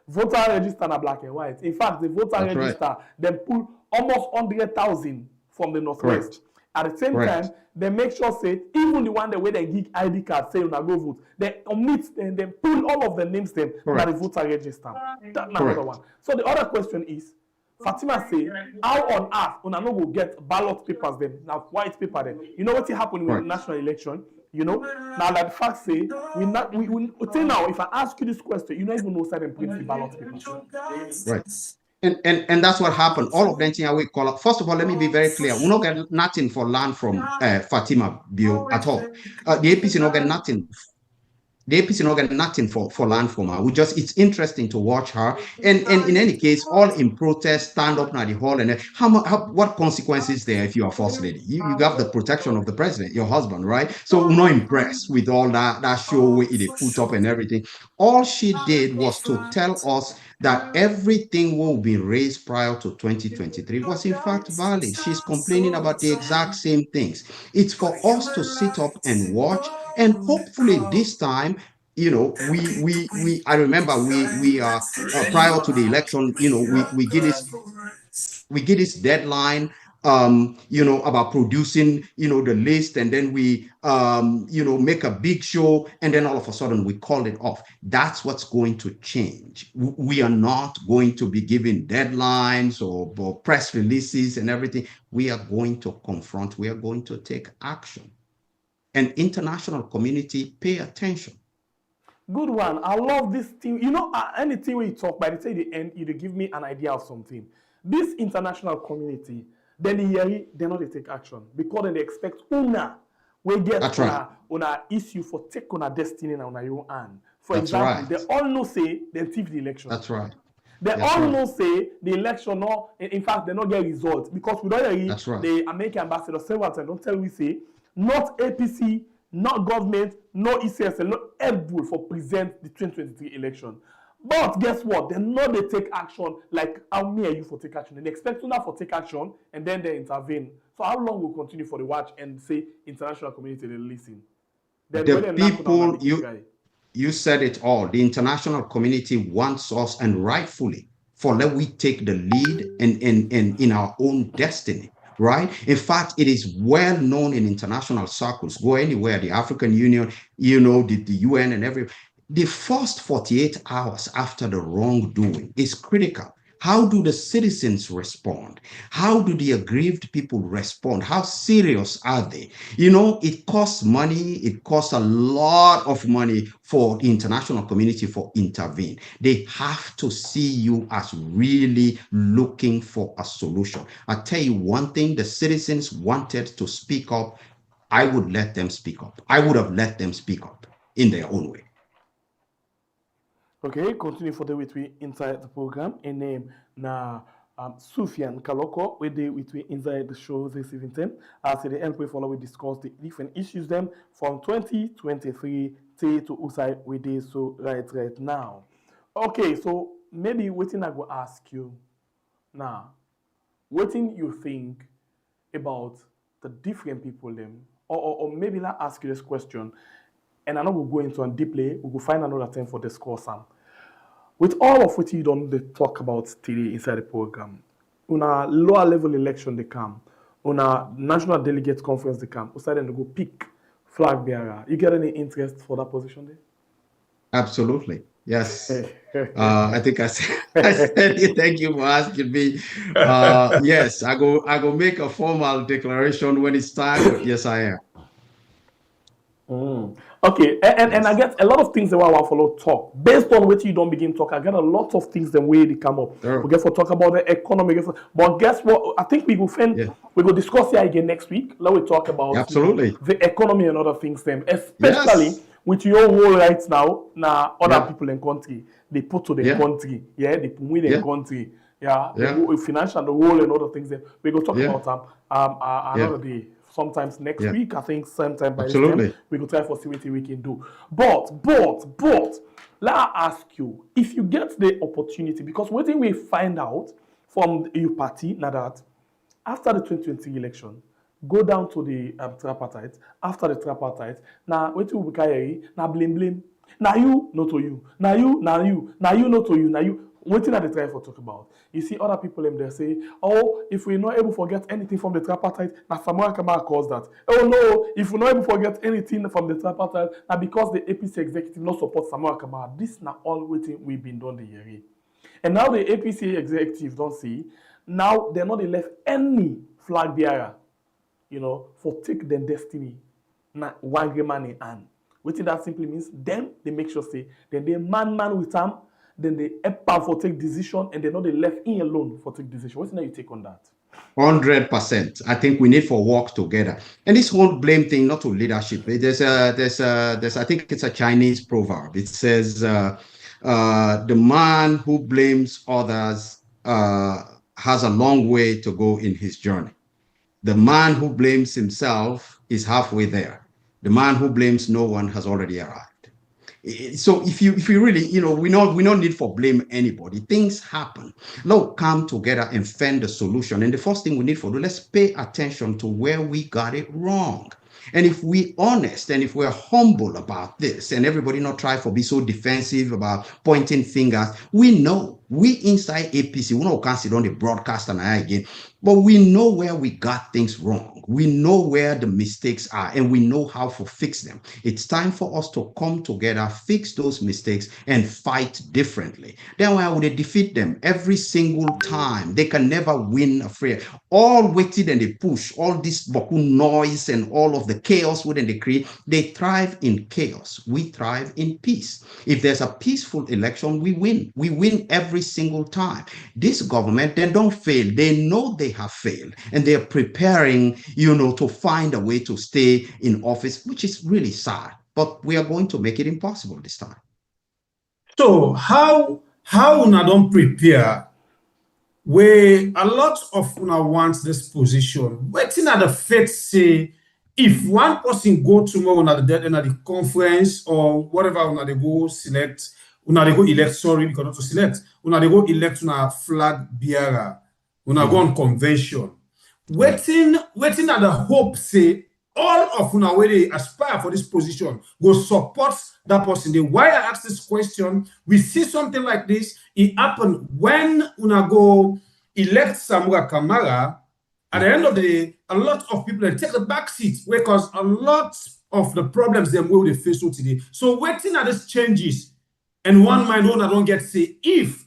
Voter register na black and white. In fact, the voter register then pull almost 100,000 from the northwest. Correct. At the same time, they make sure say even the one the way they give ID card say una go vote, they omit and then pull all of the names them by the voter register. That's another one. So the other question is, Fatima say, how on earth una no go get ballot papers then, now white paper then? You know what happened with the national election? Now that the fact say we say now if I ask you this question, you don't even know certain print the ballot papers. Right. And that's what happened. All of them things we call up. First of all, let me be very clear. We don't get nothing for land from Fatima Bio at all. The APC don't get nothing. The APC don't get nothing for land from her. It's interesting to watch her. And in any case, all in protest, stand up now the hall and what consequences there if you are first lady? You have the protection of the president, your husband, right? So we're not impressed with all that show where they put up and everything. All she did was to tell us that everything will be raised prior to 2023 was in fact valid. She's complaining about the exact same things. It's for us to sit up and watch, and hopefully this time, I remember we are prior to the election, we get this deadline, about producing, the list, and then we, make a big show, and then all of a sudden we call it off. That's what's going to change. We are not going to be giving deadlines or press releases and everything. We are going to confront, we are going to take action. And international community, pay attention. Good one. I love this thing. Anything we talk, by the time the end, you give me an idea of something. This international community, then they not take action because then they expect una we get una issue for take una destiny and una your hand For That's example, right. they all know say they thief the election. That's right. They That's all right. know say the election no, in fact, they not get results because we don't hear That's right. the American ambassador several times don't tell we say not APC, not government, no ECSL, not able for present the 2023 election. But guess what? They know they take action like how me and you for take action. And they expect to for take action and then they intervene. So how long will continue for the watch and say international community they listen? Then The people you said it all. The international community wants us, and rightfully, for let we take the lead in our own destiny, right? In fact, it is well known in international circles. Go anywhere, the African Union, the UN and the first 48 hours after the wrongdoing is critical. How do the citizens respond? How do the aggrieved people respond? How serious are they? It costs money. It costs a lot of money for the international community for intervene. They have to see you as really looking for a solution. I tell you one thing, the citizens wanted to speak up. I would let them speak up. I would have let them speak up in their own way. Okay, continue for the with we inside the program. And name na Sufian Kaloko, with we inside the show this evening. As the help we follow, we discuss the different issues them from 2023 to usai with this so right now. Okay, so maybe waiting I go ask you now, waiting you think about the different people them, or maybe I ask you this question. And I know we'll go into and deeply, we will find another time for discourse. With all of what you don't talk about today inside the program, on a lower level election they come, on a national delegate conference they come, we decided to go pick flag bearer. You get any interest for that position there? Absolutely. Yes. I think I said it. Thank you for asking me. Yes, I go make a formal declaration when it's time. Yes, I am. Okay, and I get a lot of things that I want to follow talk. Based on what you don't begin talk, I get a lot of things the way they come up. Sure. We get for talk about the economy. But guess what? I think we will discuss it again next week. Let we talk about Absolutely. the economy and other things then, especially with your role right now other people in country. They put to the country. Yeah, they put with the country. Yeah, the financial, the role and other things. We go talk about another day. Sometimes next week, I think sometime by this time, we go try for see what we can do. But, let I ask you, if you get the opportunity, because what we find out from your party, now that after the 2020 election, go down to the Tripartite, after the Tripartite, now what we carry, now blame. Now you, not to you. Now you, not to you. Now you. What thing that they try for talk about? You see other people in there say, oh, if we're not able to get anything from the Tripartite, now Samuel Kamara caused that. Oh no, if we're not able to get anything from the Tripartite, now because the APC executive not support Samuel Kamara, this now all waiting we've been done the year. And now the APC executive don't see, now they're not left any flag bearer, for take their destiny. Now one money and what that simply means, them they make sure say, then they man with them. Then they help for take decision, and they're not left in alone for take decision. What's your take on that? 100%. I think we need for work together. And this whole blame thing, not to leadership. There's I think it's a Chinese proverb. It says, the man who blames others has a long way to go in his journey. The man who blames himself is halfway there. The man who blames no one has already arrived. So if you really, we don't need for blame anybody. Things happen. Let's come together and find the solution. And the first thing we need for do, let's pay attention to where we got it wrong. And if we're honest and if we're humble about this, and everybody not try to be so defensive about pointing fingers, we know, we inside APC, we don't consider on the broadcast and again, but we know where we got things wrong. We know where the mistakes are, and we know how to fix them. It's time for us to come together, fix those mistakes, and fight differently. Then why would they defeat them every single time? They can never win a free. All waited and they push, all this Boku noise and all of the chaos within they create, they thrive in chaos. We thrive in peace. If there's a peaceful election, we win. We win every single time. This government, they don't fail. They know they have failed, and they're preparing, to find a way to stay in office, which is really sad. But we are going to make it impossible this time. So how una don't prepare where a lot of una want this position? Waiting at the fact say if one person go tomorrow at the conference or whatever una they go select, una they go elect, sorry, because not to select, una they go elect una flag bearer, una go on convention. Waiting at the hope say all of una where they aspire for this position go support that person. Why I ask this question, we see something like this. It happened when una go elect Samura Kamara. At the end of the day, a lot of people take the back seat because a lot of the problems them will they face today. So waiting at these changes, and one mind una don't get say if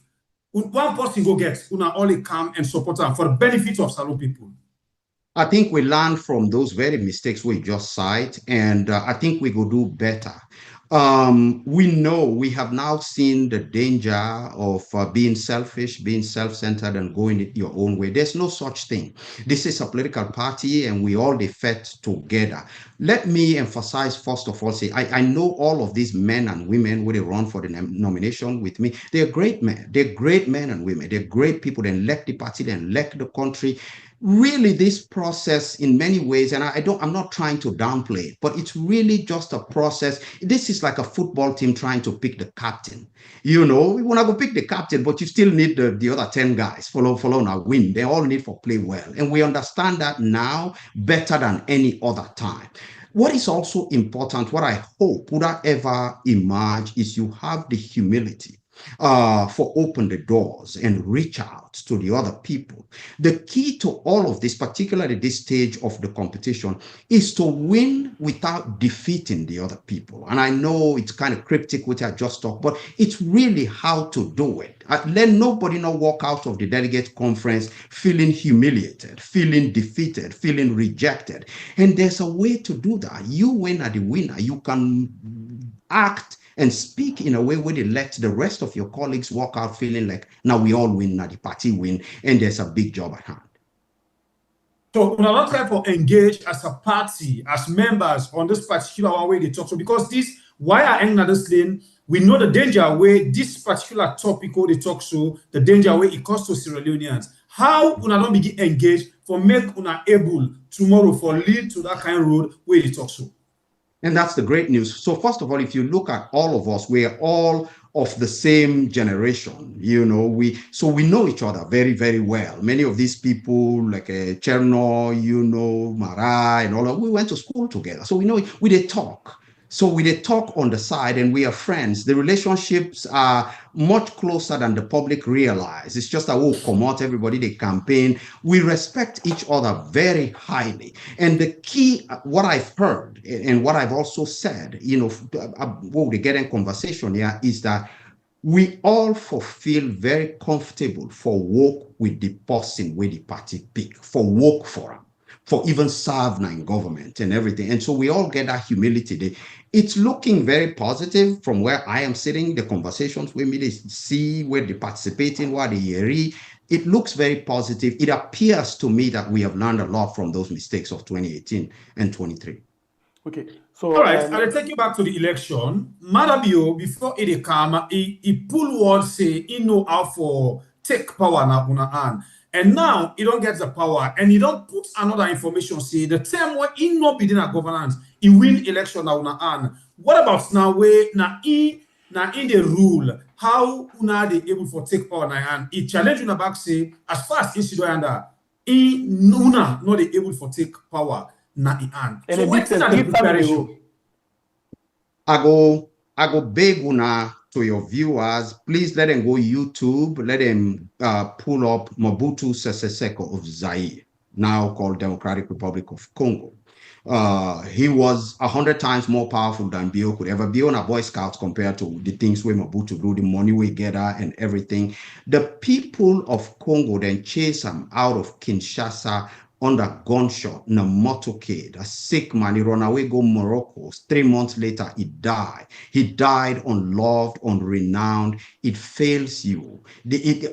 one person go get una only come and support them for the benefit of Salo people. I think we learn from those very mistakes we just cite, and I think we go do better. We know we have now seen the danger of being selfish, being self-centered, and going it your own way. There's no such thing. This is a political party, and we all defect together. Let me emphasize, first of all, say I know all of these men and women who they run for the nomination with me. They're great men. They're great men and women. They're great people. They elect the party. They elect the country. Really, this process in many ways, and I'm not trying to downplay it, but it's really just a process. This is like a football team trying to pick the captain. You know, we want to go pick the captain, but you still need the other 10 guys follow now win. They all need for play well. And we understand that now better than any other time. What is also important, what I hope would ever emerge, is you have the humility for open the doors and reach out to the other people. The key to all of this, particularly this stage of the competition, is to win without defeating the other people. And I know it's kind of cryptic, which I just talked, but it's really how to do it. Let nobody not walk out of the delegate conference feeling humiliated, feeling defeated, feeling rejected. And there's a way to do that. You win as the winner. You can act and speak in a way where they let the rest of your colleagues walk out feeling like, now we all win, now the party win, and there's a big job at hand. So we're not trying to engage as a party, as members on this particular way they talk. So because this, why are in this lane, we know the danger where this particular topic they talk so, the danger where it costs to Sierra Leoneans. How una don't begin engaged for make una able tomorrow for lead to that kind of road where they talk so. And that's the great news. So first of all, if you look at all of us, we are all of the same generation. You know, we know each other very, very well. Many of these people, like Cherno, you know, Mara, and all that, we went to school together. So we know we did talk. So we did talk on the side, and we are friends. The relationships are much closer than the public realize. It's just that we'll come out, everybody, they campaign. We respect each other very highly. And the key, what I've heard and what I've also said, you know, what we get in conversation here is that we all feel very comfortable for work with the person with the party pick, for work for them, for even serve in government and everything. And so we all get that humility there. It's looking very positive from where I am sitting, the conversations we meet, see where they participate in, what they hear. It looks very positive. It appears to me that we have learned a lot from those mistakes of 2018 and 23. Okay. So all right, I'll take you back to the election. Madabio, before it come, he pull word say he know how for take power now on hand. And now he don't get the power, and he don't put another information. Say the term where he not be in a governance, he win election now on hand. What about now where now in the rule how una they able for take power now hand? He challenge una back say as far as he under una not they able for take power now in hand. And so what's in the preparation? I go beg una to your viewers, please let them go YouTube, let them pull up Mobutu Sese Seko of Zaire, now called Democratic Republic of Congo. He was 100 times more powerful than Bio could ever be on a Boy Scouts compared to the things where Mobutu do, the money we get and everything. The people of Congo then chase him out of Kinshasa under gunshot in a motorcade. A sick man, he run away, go Morocco. 3 months later, he died. He died unloved, unrenowned. It fails you.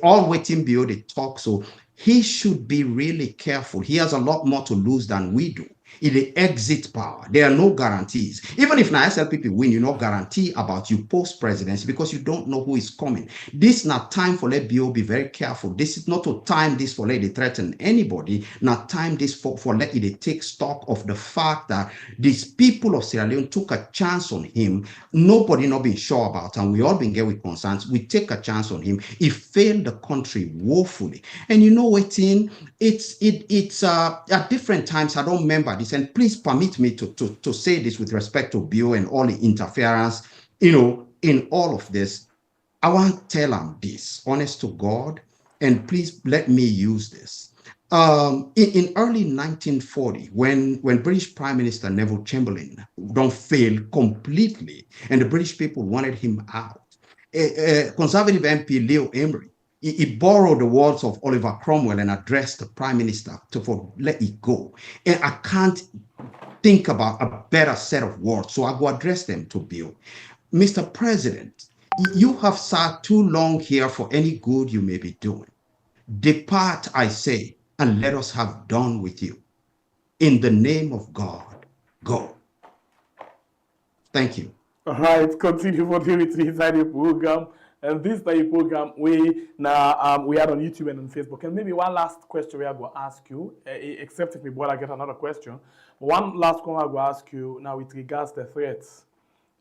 All waiting below the talk. So he should be really careful. He has a lot more to lose than we do. It the exit power. There are no guarantees. Even if now SLPP win, you no guarantee about you post-presidency because you don't know who is coming. This is not time for let BO be very careful. This is not a time this for let it threaten anybody. Not time this for let it take stock of the fact that these people of Sierra Leone took a chance on him. Nobody not been sure about, and we all been get with concerns. We take a chance on him. He failed the country woefully. And you know what, it's at different times, I don't remember this, and please permit me to say this with respect to Bio and all the interference, in all of this. I want to tell him this, honest to God, and please let me use this. In early 1940, when British Prime Minister Neville Chamberlain don't fail completely, and the British people wanted him out, Conservative MP Leo Emery, he borrowed the words of Oliver Cromwell and addressed the Prime Minister to let it go. And I can't think about a better set of words, so I go address them to Bill. Mr. President, you have sat too long here for any good you may be doing. Depart, I say, and let us have done with you. In the name of God, go. Thank you. All right, continue for the inside the program. And this is the program we now we are on YouTube and on Facebook. And maybe one last question we are going to ask you, except if my brother get another question. One last one I will ask you now with regards to the threats.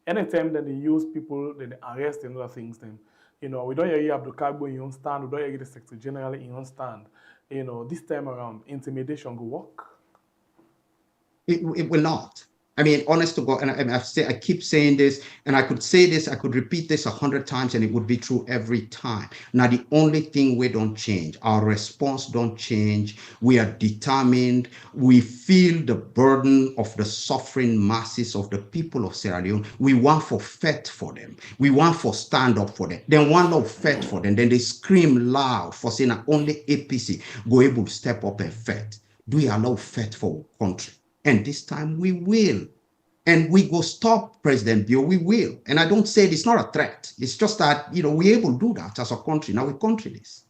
Anytime that they use people, then they arrest and other things, then we don't hear Abdul Kagbo in your stand, we don't hear the Secretary General in your stand. This time around, intimidation will work. It will not. I mean, honest to God, and I keep saying this, and I could say this, I could repeat this 100 times, and it would be true every time. Now, the only thing we don't change, our response don't change. We are determined. We feel the burden of the suffering masses of the people of Sierra Leone. We want for fight for them. We want for stand up for them. Then one no fight for them. Then they scream loud for saying that only APC go able to step up and fight. Do we allow fight for our country? And this time we will. And we go stop President Bio, we will. And I don't say it's not a threat. It's just that, we're able to do that as a country. Now we country this.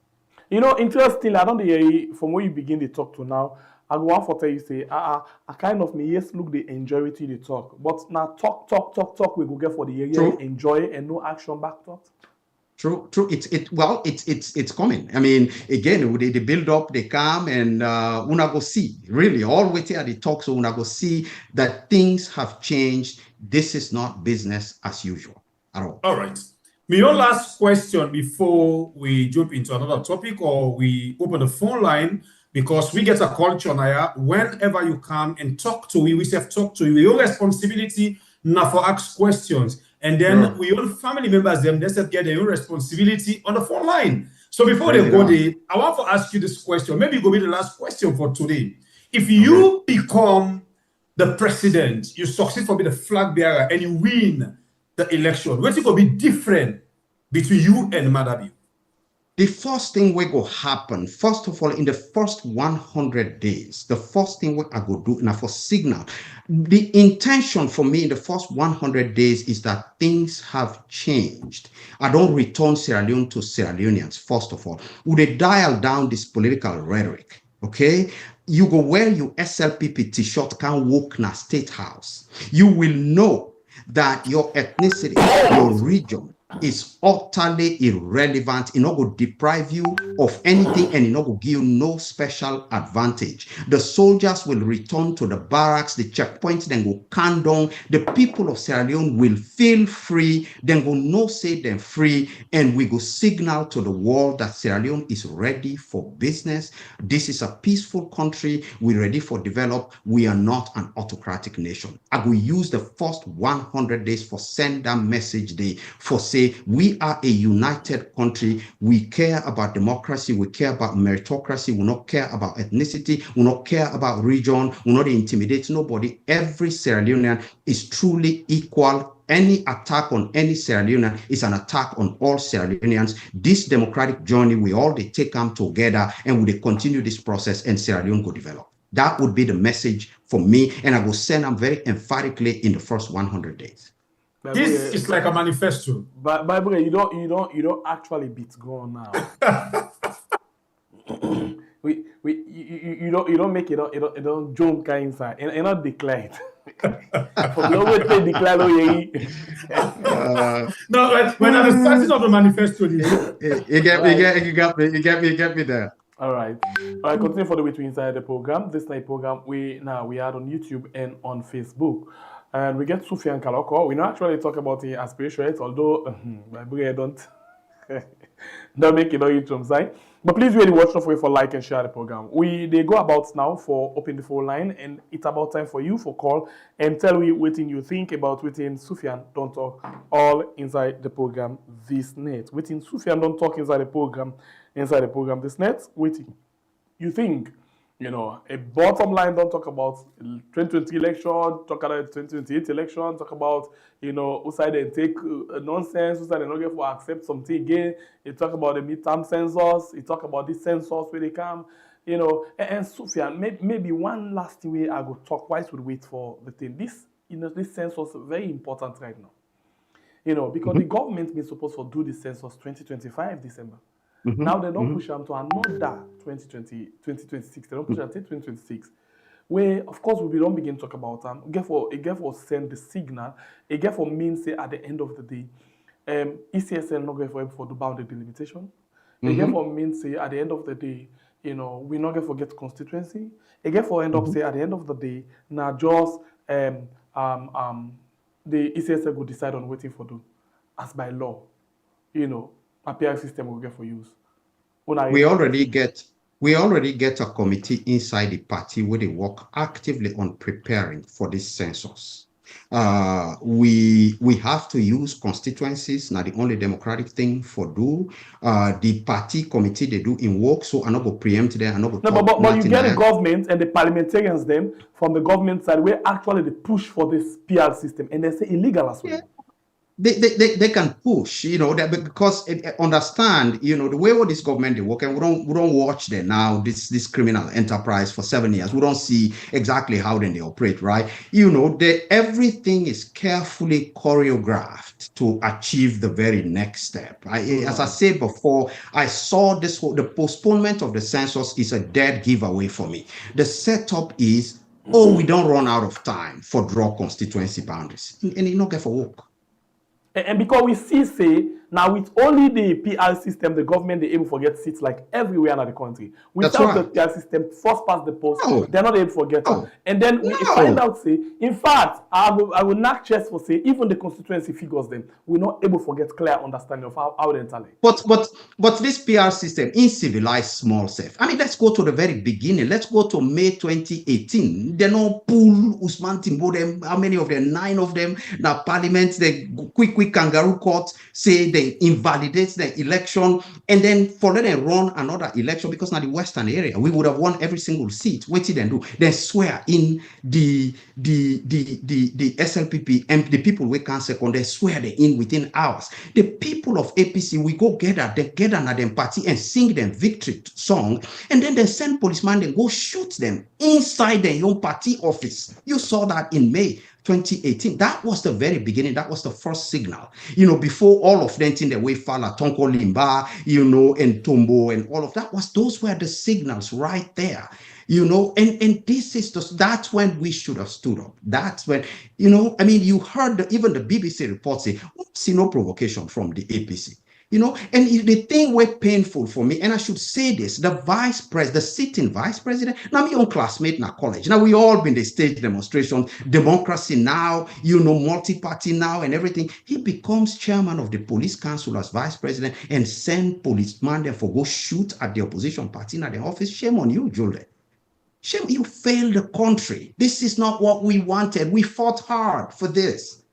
Interestingly, I don't hear from where you begin to talk to now. I go on for tell you say, I kind of me, yes, look, they enjoy it to talk. But now talk, we go get for the area, True. enjoy and no action back to it. True. It's coming. I mean, again, they build up, they come, and una go see. Really, all waiting at the talk, so una go see that things have changed. This is not business as usual at all. All right. My own last question before we jump into another topic or we open the phone line, because we get a culture now. Whenever you come and talk to we say talk to you. Your responsibility now for ask questions. And then we all family members, them, they said get their own responsibility on the phone line. So before they go there, I want to ask you this question. Maybe it will be the last question for today. If you become the president, you succeed for being the flag bearer, and you win the election, what's it going to be different between you and Madabi? The first thing we go happen, first of all, in the first 100 days, the first thing we I go do now for signal. The intention for me in the first 100 days is that things have changed. I don't return Sierra Leone to Sierra Leoneans, first of all. Would they dial down this political rhetoric? Okay? You go wear your SLPP t-shirt, can walk na State House. You will know that your ethnicity, your region, is utterly irrelevant. It not go deprive you of anything, and it not go give you no special advantage. The soldiers will return to the barracks, the checkpoints, then go calm down. The people of Sierra Leone will feel free, then go no say them free, and we go signal to the world that Sierra Leone is ready for business. This is a peaceful country. We're ready for develop. We are not an autocratic nation. I will use the first 100 days for send that message day for say we are a united country. We care about democracy. We care about meritocracy. We not care about ethnicity. We not care about region. We not intimidate nobody. Every Sierra Leonean is truly equal. Any attack on any Sierra Leonean is an attack on all Sierra Leoneans. This democratic journey, we all they take them together, and we they continue this process, and Sierra Leone go develop. That would be the message for me, and I will send them very emphatically in the first 100 days. This is like a manifesto. But Bible, you don't actually beat go on now. you don't make it don't jump kind inside and not declare it. For the way they declare No, when at the starting of the manifesto, you get me there. All right. Continue for the way to inside the program. This night program we are on YouTube and on Facebook, and we get Sufyan Kaloko. We don't actually talk about the aspiration, although my boy don't make it on YouTube side. But please really watch out for like and share the program. They go about now for open the phone line, and it's about time for you for call and tell me what you think about within Sufyan Don't Talk all inside the program this night. Within Sufyan Don't Talk inside the program this night. Waiting. You think, a bottom line, don't talk about 2020 election, talk about 2028 election, talk about, who side and take nonsense, who side and not get for accept something again. You talk about the midterm census, you talk about this census where they come, and Sufyan, maybe one last way I go talk, why should we wait for the thing? This census is very important right now. Because the government is supposed to do the census 2025 December. Now they don't push them to another 2026. They don't push them to 2026. Where, of course, we don't begin to talk about them. It get for send the signal. It get for mean say at the end of the day, ECSL not going for the boundary delimitation. It get for mean say at the end of the day, we not going to forget constituency. It get for end up say at the end of the day, now just the ECSL will decide on waiting for do as by law. API system will get for use. We already get a committee inside the party where they work actively on preparing for this census. We have to use constituencies, not the only democratic thing for do. The party committee they do in work, so I'm not going to preempt them. But you get the government and the parliamentarians them from the government side where actually they push for this PR system and they say illegal as well. Yeah. They can push, that because understand, the way what this government they work, and we don't watch them now, this criminal enterprise for 7 years. We don't see exactly how then they operate, right? Everything is carefully choreographed to achieve the very next step. As I said before, I saw the postponement of the census is a dead giveaway for me. The setup is, we don't run out of time for draw constituency boundaries, and it not get for work. And because we see, now with only the PR system, the government, they able to get seats like everywhere in the country. Without the PR system, first past the post, they're not able to get it. And then we find out, in fact, I will knock chest for even the constituency figures them, we're not able to get clear understanding of how they tally. But this PR system in civilized small self. Let's go to the very beginning. Let's go to May 2018. They no pull Usman Timbo them, how many of them? 9 of them. Now parliament, they quick kangaroo court say they invalidate the election, and then for them run another election because now the western area we would have won every single seat. What did they do? They swear in the SLPP and the people we can second. They swear they in within hours. The people of APC we go gather at them party and sing them victory song, and then they send policemen and go shoot them inside their own party office. You saw that in May 2018. That was the very beginning. That was the first signal. Before all of them in the way Fala, Tonko Limba, and Tombo and all of that those were the signals right there. And this is that's when we should have stood up. That's when, you heard even the BBC report say, see no provocation from the APC. And the thing was painful for me, and I should say this, the sitting vice president, now my own classmate in college. Now we all been the stage demonstration, democracy now, multi-party now and everything. He becomes chairman of the police council as vice president and send policemen there for go shoot at the opposition party in the office. Shame on you, Juliet. Shame, you failed the country. This is not what we wanted. We fought hard for this.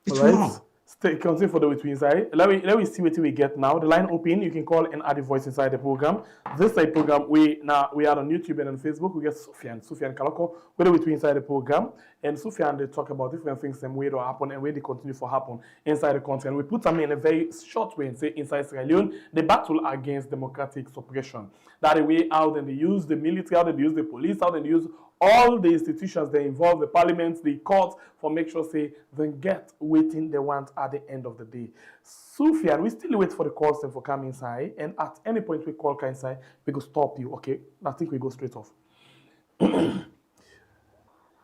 It's wrong. Continue for the way to inside. Let me see what we get now. The line open. You can call and add a voice inside the program. This side program we are on YouTube and on Facebook. We get Sufyan Kaloko. Where the way to inside the program. And Sufyan they talk about different things and where they happen and where they continue to happen inside the country. And we put them in a very short way and say inside Sierra Leone, the battle against democratic suppression. That the way how then they use the military, how they use the police, how they use all the institutions they involve, the parliament, the court, for make sure say they get waiting they want at the end of the day. Sufyan, we still wait for the calls for come inside, and at any point we call inside, we go stop you, okay? I think we go straight off.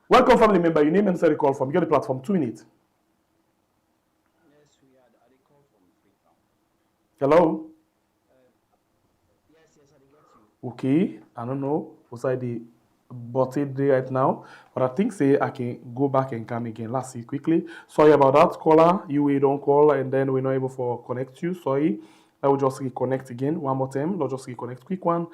Welcome, family member. Your name and say the call from. You get the platform, 2 minutes. Yes, we had a call from Freetown. Hello? Yes, I did get you. Okay, I don't know. Was I the butted right now? But I think say I can go back and come again. Let's see quickly. Sorry about that, caller. We don't call and then we're not able to connect you. Sorry. I will just reconnect again one more time. Let's just reconnect quick one.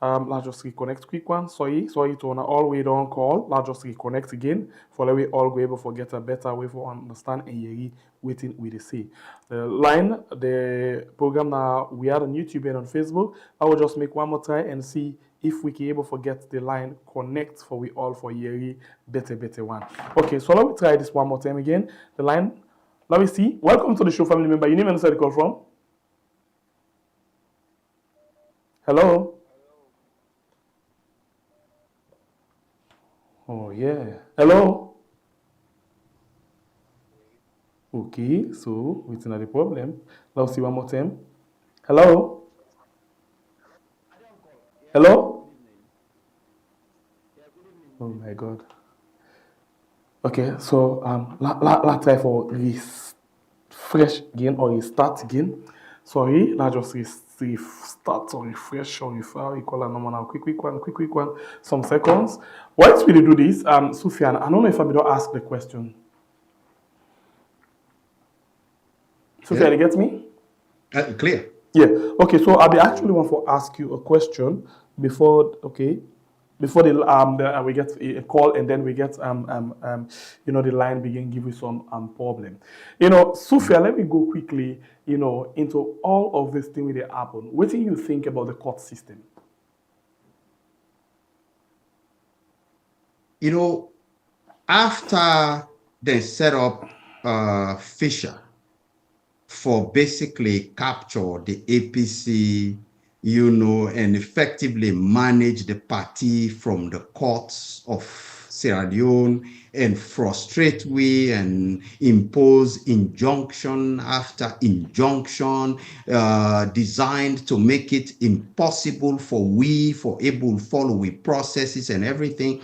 Let's just reconnect quick one. Sorry to all we don't call. Let's just reconnect again for that we all go able to get a better way for understand and you waiting with the say. The line, the program now we are on YouTube and on Facebook. I will just make one more try and see if we can able to get the line connect for we all for Yeri better one. Okay, so let me try this one more time again. The line, let me see. Welcome to the show, family member. Your name and where you call from? Hello? Oh, yeah. Hello? Okay, so what's not the problem? Let's see one more time. Hello? Hello? Oh my God. Okay, so let's try for refresh again or restart again. Sorry, let's just restart or refresh or refer. We call a normal now. Quick one. Some seconds. Once we do this, Sufyan, I don't know if I will ask the question. Sufyan, you get me? Clear. Yeah. Okay. So I actually want to ask you a question before. Okay. Before we get a call and then we get the line begin give you some problem. Sufyan, let me go quickly into all of this thing that happen. What do you think about the court system? After they set up Fisher for basically capture the APC, and effectively manage the party from the courts of Sierra Leone and frustrate we and impose injunction after injunction designed to make it impossible for able follow with processes and everything.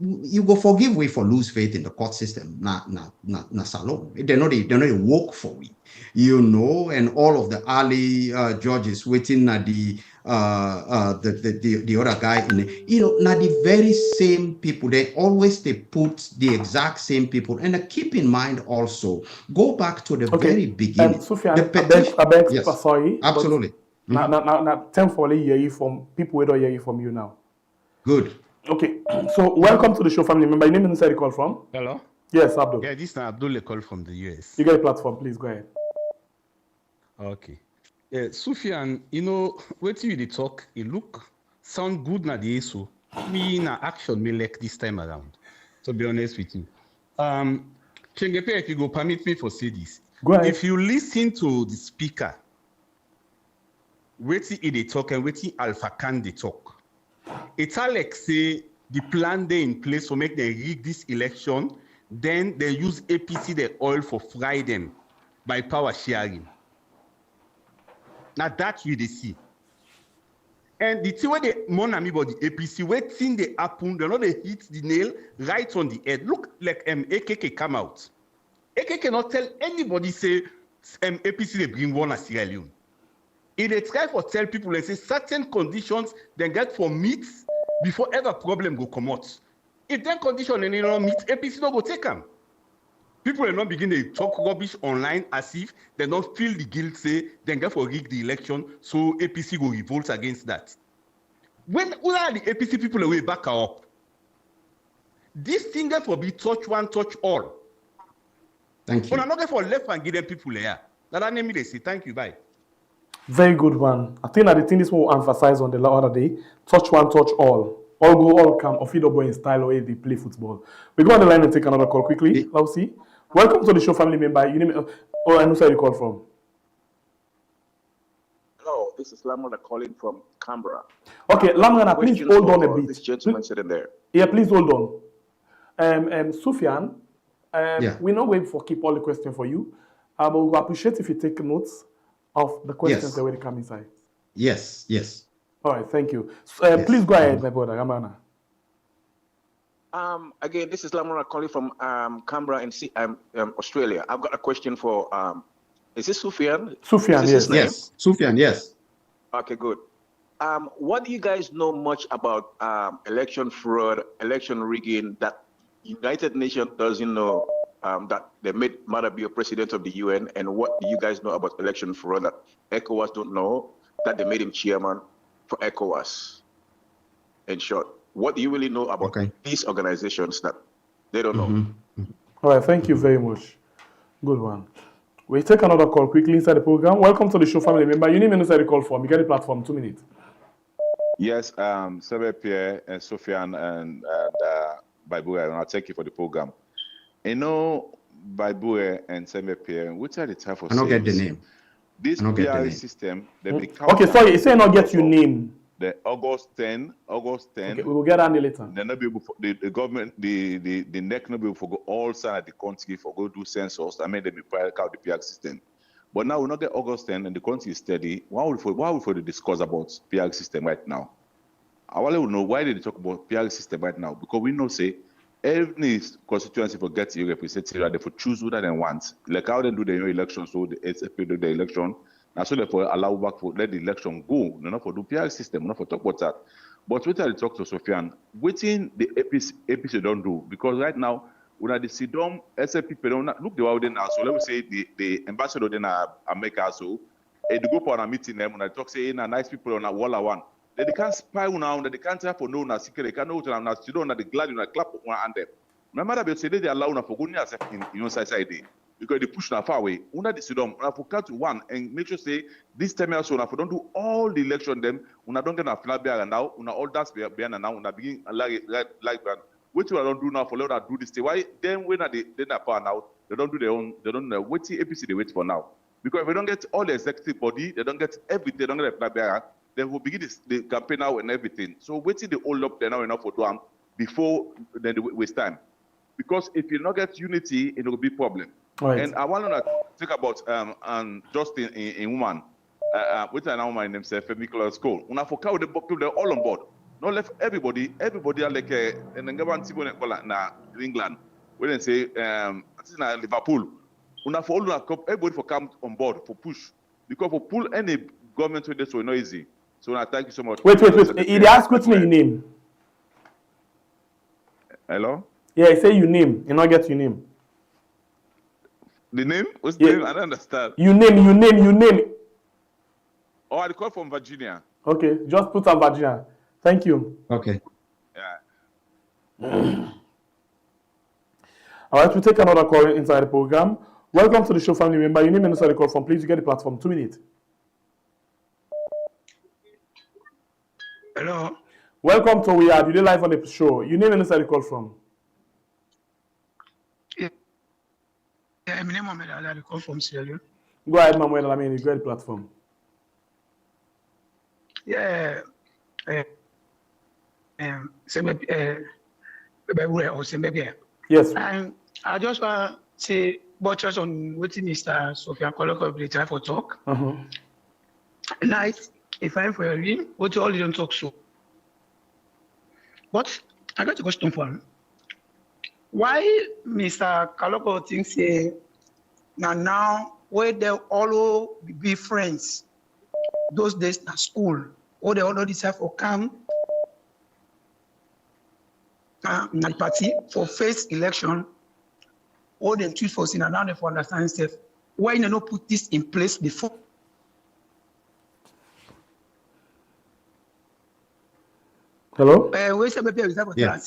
You go forgive we for lose faith in the court system. Na salon. They're not work for we. And all of the early judges waiting at the other guy in now the very same people, they put the exact same people. And keep in mind also, go back to the very beginning. Sufyan, yes, sorry. Absolutely. Now, thankfully, hear you from people who don't hear you from you now. Good. Okay, so welcome to the show, family member. Your name and where you call from? Hello? Yes, Abdul. Yeah, this is Abdul call from the US. You get a platform, please go ahead. Okay. Sufyan, what you talk, it sound good na the issue. Me na action me like this time around. To be honest with you. Chengepe, if you go permit me for say this. Go ahead. If you listen to the speaker, what they talk and what Alpha Khan they talk. It's like say the plan they in place to make them rig this election, then they use APC the oil for fry them by power sharing. Now that's what they see. And the thing where they mourn me about the APC, waiting they happen, they know they hit the nail right on the head. Look like AKK come out. AKK cannot tell anybody say APC they bring one as Sierra Leone. If they try to tell people, they say certain conditions they get for meet before ever problem go come out. If that condition and don't meet, APC don't go take them. People are not beginning to talk rubbish online as if they don't feel the guilt, say they get for rig the election, so APC go revolt against that. When all are the APC people away back up? This thing get for be touch one, touch all. Thank you. When I'm not for left and give them people here. That name me they say thank you, bye. Very good one. I think that the thing this will emphasize on the other day, touch one, touch all. All go, all come, or feed up in style or they play football. We go on the line and take another call quickly. Let's see. Welcome to the show, family member. You name I know where you call from. Hello, Hello, this is Lamrana calling from Canberra. Okay, Lamrana, please Questions hold on a for bit. This gentleman sitting there. Yeah, please hold on. Sufyan, Yeah. we're not waiting for keep all the questions for you. But we would appreciate if you take notes of the questions Yes. that will come inside. Yes, yes. All right, thank you. Yes. Please go ahead, my brother, Lamrana. Again, this is Lamrana calling from Canberra in Australia. I've got a question for, is this Sufyan? Sufyan, Is this yes. his name? Yes, Sufyan, yes. Okay, good. What do you guys know much about election fraud, election rigging that United Nations doesn't know that they made Mada be a president of the UN? And what do you guys know about election fraud that ECOWAS don't know that they made him chairman for ECOWAS? In short, what do you really know about these organizations that they don't know? All right, thank you very much. Good one. We'll take another call quickly inside the program. Welcome to the show, family member. You need me inside the call form. You get the platform, 2 minutes. Yes, Sebe Pierre and Sofian and Baibue, and I'll thank you for the program. You know, Baibue and Sebe Pierre, which are the type of I don't get the name. This PR system, they become okay, sorry, say not get your name. The August 10. Okay, we will get on later. They're not be able for, the government, the NEC not be able to go all side of the country for go do census. I mean, they be prior out the PR system. But now we not get August 10 and the country is steady. Why would we discuss about PR system right now? I want to know why they talk about PR system right now, because we know say every constituency for get a representative, they for choose who they want. Like how they do their election, so the SFP do the election. Now, so therefore, allow back for let the election go. Not for do PR system, not for talk about that. But what I talk to Sofian, waiting the APC don't do, because right now, when I see them, SFP people don't look the way they now. So let me say the ambassador in America, so they go for a meeting them when I talk say nice people on a wall one. They can't spy now, they can't have for no na secret, they can't know na sit down na the glad na clap one hand them. Remember that say they allow na for go near in your society. Because they push na far away. Una the sidom, una for cut to one and make sure say this time also una for don't do all the election them. Una don't get na final bear now. Una all dance bear now. Una begin like what you don't do now for let us do this thing. Why then when they power now they don't do their own. They don't know what the APC they wait for now. Because if they don't get all the executive body, they don't get everything. They don't get the final bear. They will begin the campaign now and everything. So waiting the hold up there now enough for them before then they waste time. Because if you not get unity, it will be a problem. Right. And I want to think about just in woman, which I know my name is Nicholas Cole. When I forgot the people they're all on board. Not left everybody are like and then go and see when England. When they say Liverpool. When I for everybody for come on board for push. Because for pull any government with this way not easy. So I thank you so much. Wait. He asked what's your name? Hello? Yeah, he say your name. You not get your name. The name? What's the name? I don't understand. Your name. Oh, I call from Virginia. Okay, just put on Virginia. Thank you. Okay. Yeah. All right, we take another call inside the program. Welcome to the show, family member. Your name and inside the call from. Please, you get the platform. 2 minutes. Hello. Welcome to We Are today live on the show. Your name and inside the call from. Yeah, my name is Mohamed Ali. I call from Sierra Leone. Go ahead, Mohamed Ali. You get the platform. Yeah. Yes. And I just want to say, buttress on what Mr. Sofian Koloko will try for talk. Nice. If I'm for you, what you all don't talk so. But I got a question for him. Why Mr. Kaloko thinks now where they all be friends those days at school, or they all decide for come party for first election, or they choose for sin and now they for understand stuff. Why they not put this in place before? Hello? Yeah.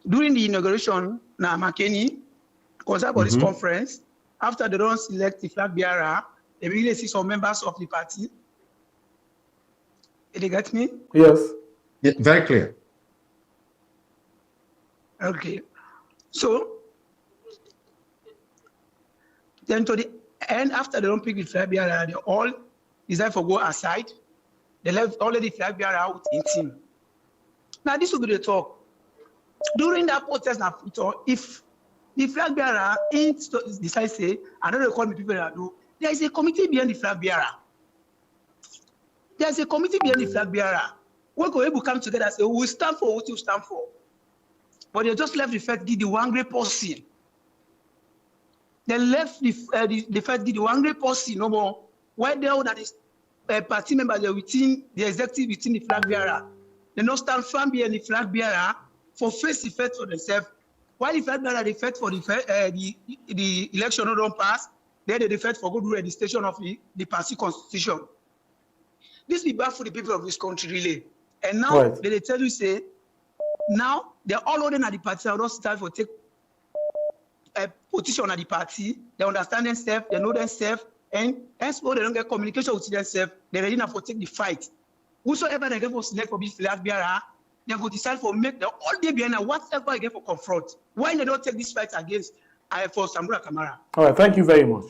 During the inauguration, na Makeni, because about this conference, after they don't select the flag bearer, they really see some members of the party. Did you get me? Yes. Yeah, very clear. Okay. So, then to the end, after they don't pick the flag bearer, they all decided to go aside. They left already flag bearer out in team. Now this will be the talk. During that protest, if the flag bearer ain't decide say, I don't call me people that do, there is a committee behind the flag bearer. There's a committee behind the flag bearer. We're going to come together and say, we stand for what you stand for. But they just left the first did the one great policy. They left the first did the one great policy no more. Why they all that is party members within the executive within the flag bearer. They don't stand firm behind the flag bearer for face effect for themselves. While the flag bearer defect for the election don't pass, then they defect for good registration of the party constitution. This be bad for the people of this country, really. And now they tell you, say, now they're all loading at the party, they don't start for take a position at the party, they understand themselves, they know themselves, and henceforth they don't get communication with themselves, they're ready now for take the fight. Whosoever they get for select for this flag bearer, they go decide for make the all day behind whatever they get for confront. Why they don't take this fight against for Sambura Kamara? All right, thank you very much.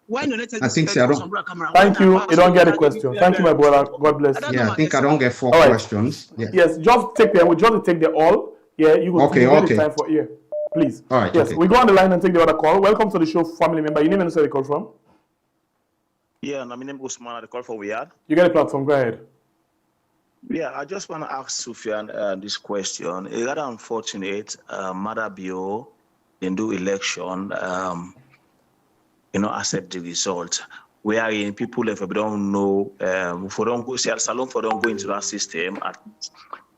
Why don't they take I this think fight for Sambura Kamara? Thank you. You don't get a question. Thank you, my brother. God bless you. Yeah, I think I don't get four questions. Yeah. Yes, just take them. We just take the all. Yeah, you go. Okay. Time for please. All right. Yes, okay. we go on the line and take the other call. Welcome to the show, family member. Your name and where you call from? Yeah, my name is Usman. I call for Riyadh. You get a platform. Go ahead. Yeah, I just want to ask Sufyan this question. It's rather unfortunate. Mother Bio then do election. Accept the result. Wherein people, if we don't know, if we don't go, salon for don't go into that system.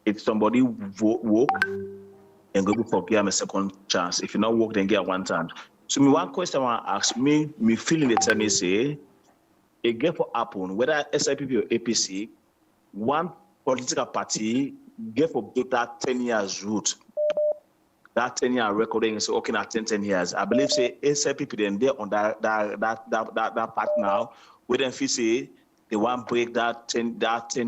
If somebody work and go for give them a second chance. If you not work, then get one time. So me one question I want to ask me feeling the tell me say, it get for happen whether SIPP or APC, one political party get for build that 10 years route. That 10-year recording is okay at 10 years. I believe say SIPP then there on that part now. We then feel say they want break that 10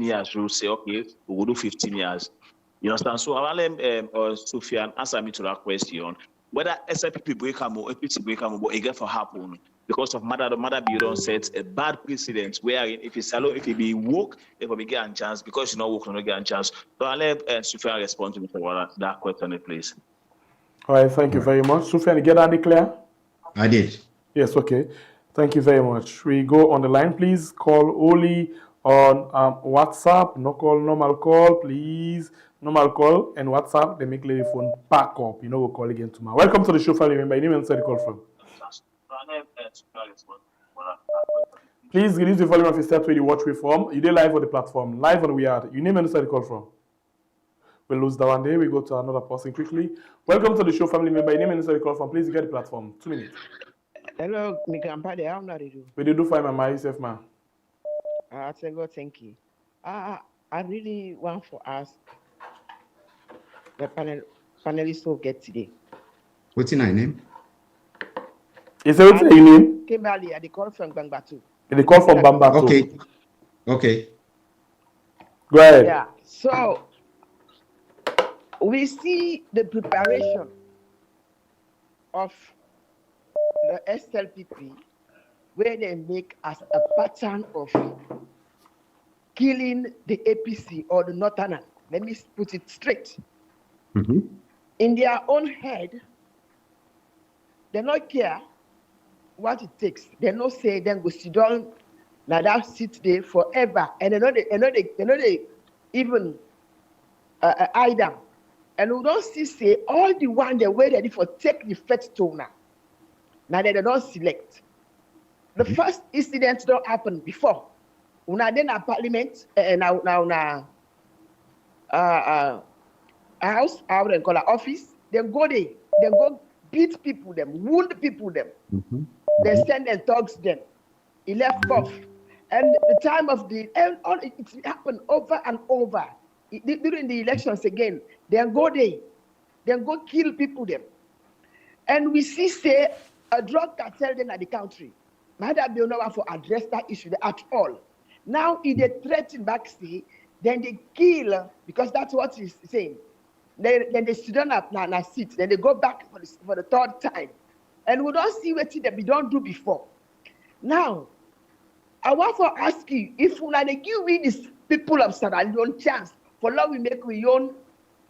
years rule. Say okay, we will do 15 years. You understand? So I'll let Sufyan answer me to that question. Whether SIPP break them or APC break them, but it get for happen because of mother Bureau set a bad precedent wherein if it be work, it will be get a chance because you not work, you not get a chance. So I'll let Sufyan respond to me for that question, please. All right, thank you very much. Sufyan, you get that clear? I did. Yes, okay. Thank you very much. We go on the line. Please call only on WhatsApp. No call, normal call, please. Normal call and WhatsApp. They make the phone pack up. We'll call again tomorrow. Welcome to the show, family member. Your name and where you call from. Please release the volume of your step where you watch from. You did live on the platform. Live on Weird. Your name and where you call from. We'll lose that one day. We go to another person quickly. Welcome to the show, family member. Your name and where you call from. Please get the platform. 2 minutes. Hello, my grandpa. How are you? We do find my myself, man. I say God, thank you. I really want to ask the panelists who get today. What's your name? Is that your name? Kimberly, I call from Bambatu. They call from Bambatu. Okay. Go ahead. Yeah. So we see the preparation of the SLPP where they make as a pattern of killing the APC or the Northerners. Let me put it straight. Mm-hmm. In their own head, they don't care what it takes. They don't say then go sit down, now that sit there forever, and they know they even hide them. And we don't see say all the one they were ready for take the first tone now. Now they don't select. The first incident don't happen before. Una then a parliament house, how they call it office, then go there, then go beat people them, wound people them. Mm-hmm. They send and thugs them. He left off. And the time of it happened over and over. During the elections again, then go there, then go kill people them. And we see say a drug cartel then at the country. Mother Bill no one for address that issue at all. Now if they threaten back say, then they kill because that's what he's saying. Then they sit down up now sit, then they go back for the third time. And we don't see what they don't do before. Now, I want to ask you, if we like give we these people of Sierra Leone chance, for now we make we own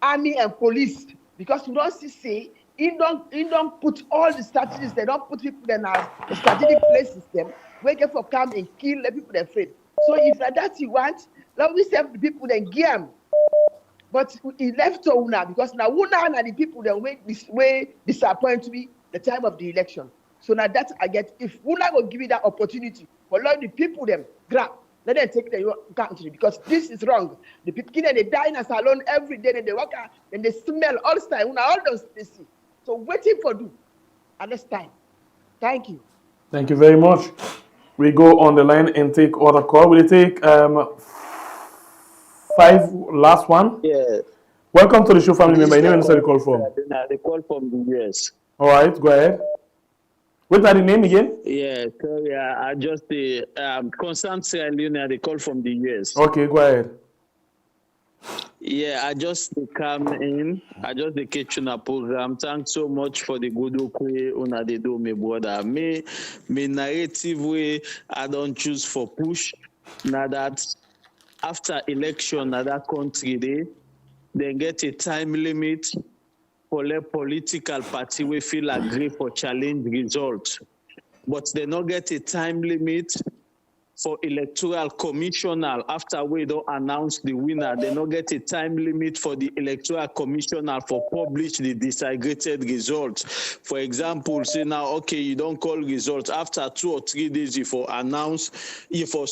army and police, because we don't say he don't put all the strategies, they don't put people in a strategic place system, where they for come and kill the people afraid. So if like that you want, let we save the people then give them. But he left to Una because now Una and the people that way disappoint me the time of the election. So now that I get, if Una will give you that opportunity for let the people them grab, let them take their country, because this is wrong. The people they die in a salon every day, and they walk out and they smell all the time. Una all those they see. So waiting for do at this time. Thank you. Thank you very much. We go on the line and take other call. Will you take 5 last one? Yeah. Welcome to the show, family member. Name and the call from. The call from the US. All right, go ahead. What are the name again? Yeah, sorry, I just the concerned Sierra Leone. They call from the US. Okay, go ahead. Yeah, I just come in. I just the kitchen program. Thanks so much for the good work una they do, my brother. Me narrative way I don't choose for push. Now that after election, now that country they get a time limit for the political party we feel agree for challenge results, but they not get a time limit for electoral commissioner after we don't announce the winner. They not get a time limit for the electoral commissioner for publish the disaggregated results. For example, say now, okay, you don't call results after 2 or 3 days if for announce, if for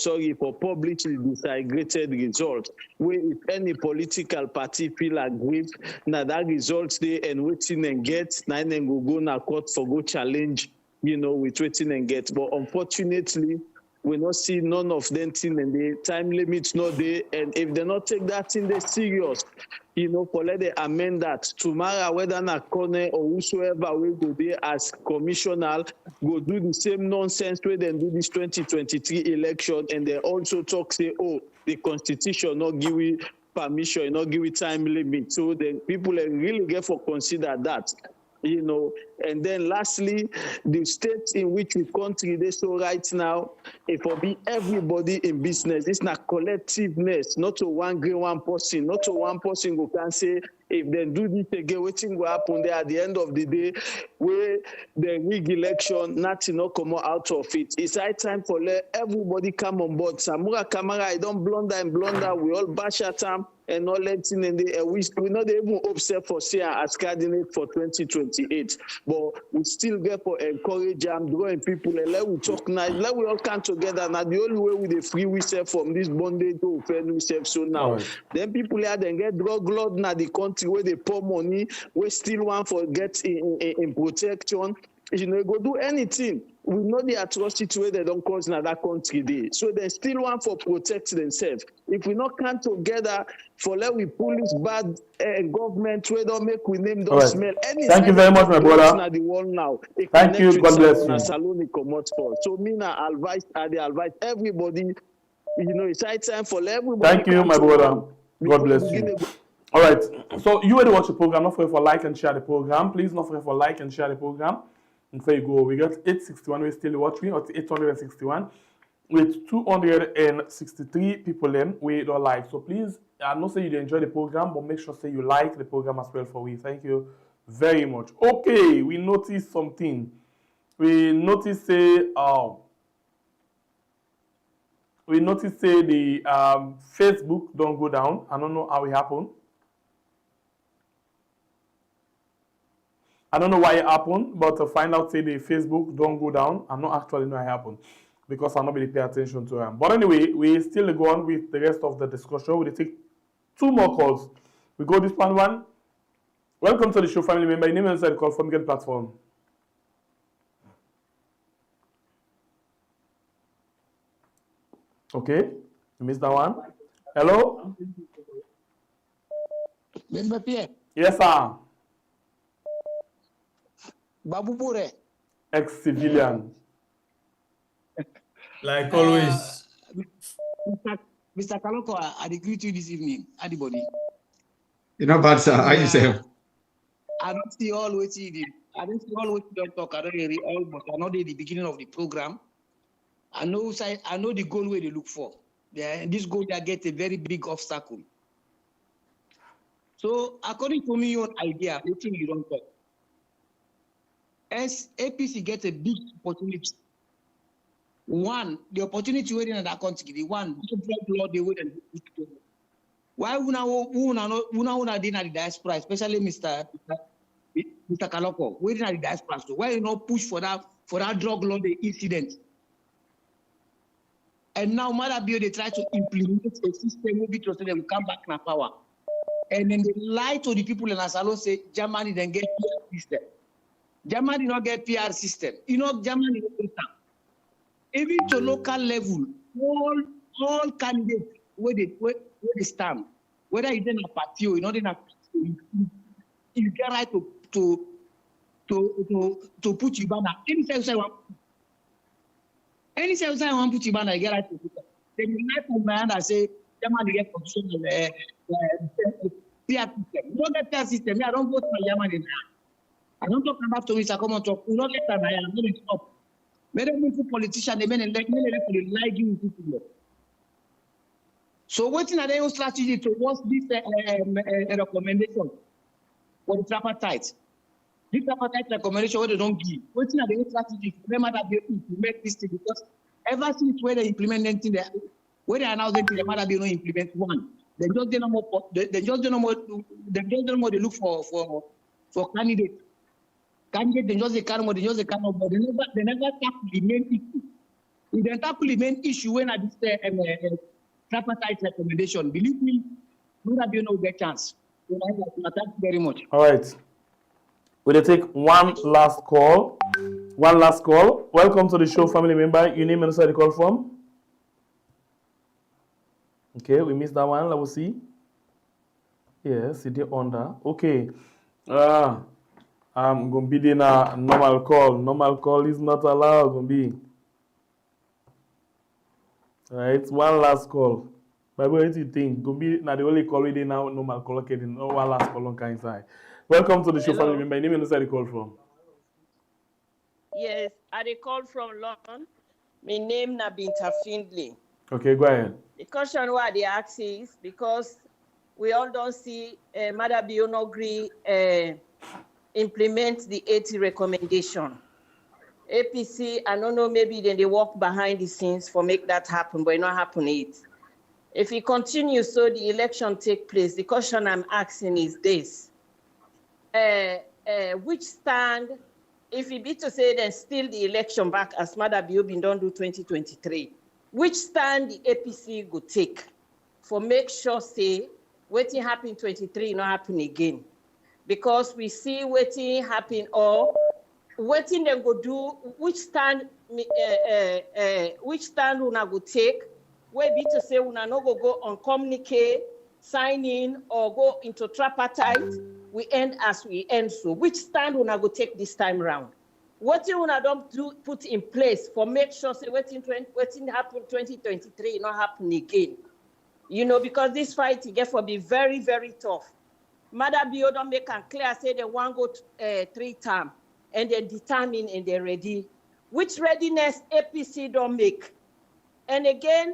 publish the disaggregated results. Where if any political party feel aggrieved, now that results they and waiting and get, now then go na court for go challenge, with waiting and get. But unfortunately, we not see none of them thing, and the time limits not there. And if they not take that thing they serious, for let they amend that tomorrow, whether na corner or whosoever will go there as commissioner, go do the same nonsense where they do this 2023 election, and they also talk say, oh, the constitution not give you permission, not give you time limit. So the people really get for consider that. And then lastly, the state in which we country they so right now, it will be everybody in business. It's not collectiveness, not to one person, not to one person who can say, if they do this again, waiting will happen there at the end of the day, where the rig election, nothing not come out of it. It's high time for let everybody come on board. Samura Kamara, I don't blunder, we all bash at them. And not letting in the we're not even upset for Sierra as candidate for 2028, but we still get for encourage them, drawing people, and let we talk now, let we all come together. Now the only way with the free we save from this bondage to offend we save. So now, then people here then get drug lord now the country where they pour money, we still want for get in protection. Go do anything. We know the atrocity where they don't cause in that country day. So they still want for protect themselves. If we not come together for let we pull this bad government where don't make we name don't smell any. Thank you very much, my brother. The world now. Thank you. God bless you. So me now advise everybody. It's high time for everybody. Thank you, my brother. God bless you. All right. So you already watch the program. Don't forget for like and share the program. Please don't forget for like and share the program. And there you go. We got 861. We're still watching, or 861. With 263 people in, we don't like. So please, I know say you enjoy the program, but make sure say you like the program as well for we. Thank you very much. Okay, we noticed something. We noticed say the Facebook don't go down. I don't know how it happened. I don't know why it happened, but to find out say the Facebook don't go down. I don't actually know how it happened because I don't really pay attention to them. But anyway, we still go on with the rest of the discussion. We'll take 2 more calls. We go this one. Welcome to the show, family member. Your name is the call from Get Platform. Okay, you missed that one. Hello? Yes, sir. Babu Bure. Ex-civilian. Like always. Mr. Kaloko, I greet you this evening. Anybody? But sir, how you say? I don't see all what you did. I don't see all what you don't talk. I don't hear it all, but I know the beginning of the program. I know the goal where they look for. This goal they get a very big obstacle. So according to me, your idea, the thing you don't talk. As APC gets a big opportunity. One, the opportunity waiting in that country. One, blood they wait and why una did the diaspora, especially Mr. Kaloko, waiting at the diaspora. So why you not push for that drug law the incident? And now Madabio they try to implement a system will be to say them come back in power. And then they lie to the people in Asalo say Germany then get PR system. Germany not get PR system. You know Germany don't get that. Even to local level, all candidates where they stand, whether it's in a party or not in a party, you get right to put Ibana. Any sales I want to put Ibana, you get right to put it. Then you like to man and say, Germany get condition of PR system. You don't get PR system. I don't vote for Germany now. I don't talk about to Mr. Common talk. You don't get that. I'm going to stop. Many politicians, they may like you people. So what's in a strategy towards this recommendation for the tripartite? This tripartite recommendation what they don't give. What's in a strategy for them that they implement this thing? Because ever since when they implement anything, when they announce anything, they might be no implement one. They just don't know more. They just don't know more. They just don't know they look for candidates. They just but they never tackle the main issue. If they tackle the main issue when I this tripartite recommendation, believe me, no have no get chance. So thank you very much. All right. We'll take one last call. Welcome to the show, family member. Your name and where the call from? Okay, we missed that one. Let us see. Yes, it is under. Okay. I'm going to be in a normal call. Normal call is not allowed. Going to be. All right, one last call. But what do you think? Going to be now the only call we did now normal call. Okay, no one last call on kind side. Welcome to the show, family member. Name and where the call from? Yes, I call from London. My name is Binta Findlay. Okay, go ahead. The question why they ask is because we all don't see Madabio no agree implement the 80 recommendation. APC, I don't know, maybe then they work behind the scenes for make that happen, but it not happen it. If it continues, so the election take place, the question I'm asking is this. Which stand, if it be to say then still the election back as Madabio been done do 2023, which stand the APC go take for make sure say waiting happen 23 not happen again? Because we see waiting happen or waiting them go do which stand una go take where be to say una no go on communicate, sign in or go into tripartite, we end as we end. So which stand una go take this time round? What you una don't do put in place for make sure say waiting happen 2023 not happen again? You know, because this fight get for be very, very tough. Madabio don't make it clear, say they want go 3 term and they determine and they're ready. Which readiness APC don't make? And again,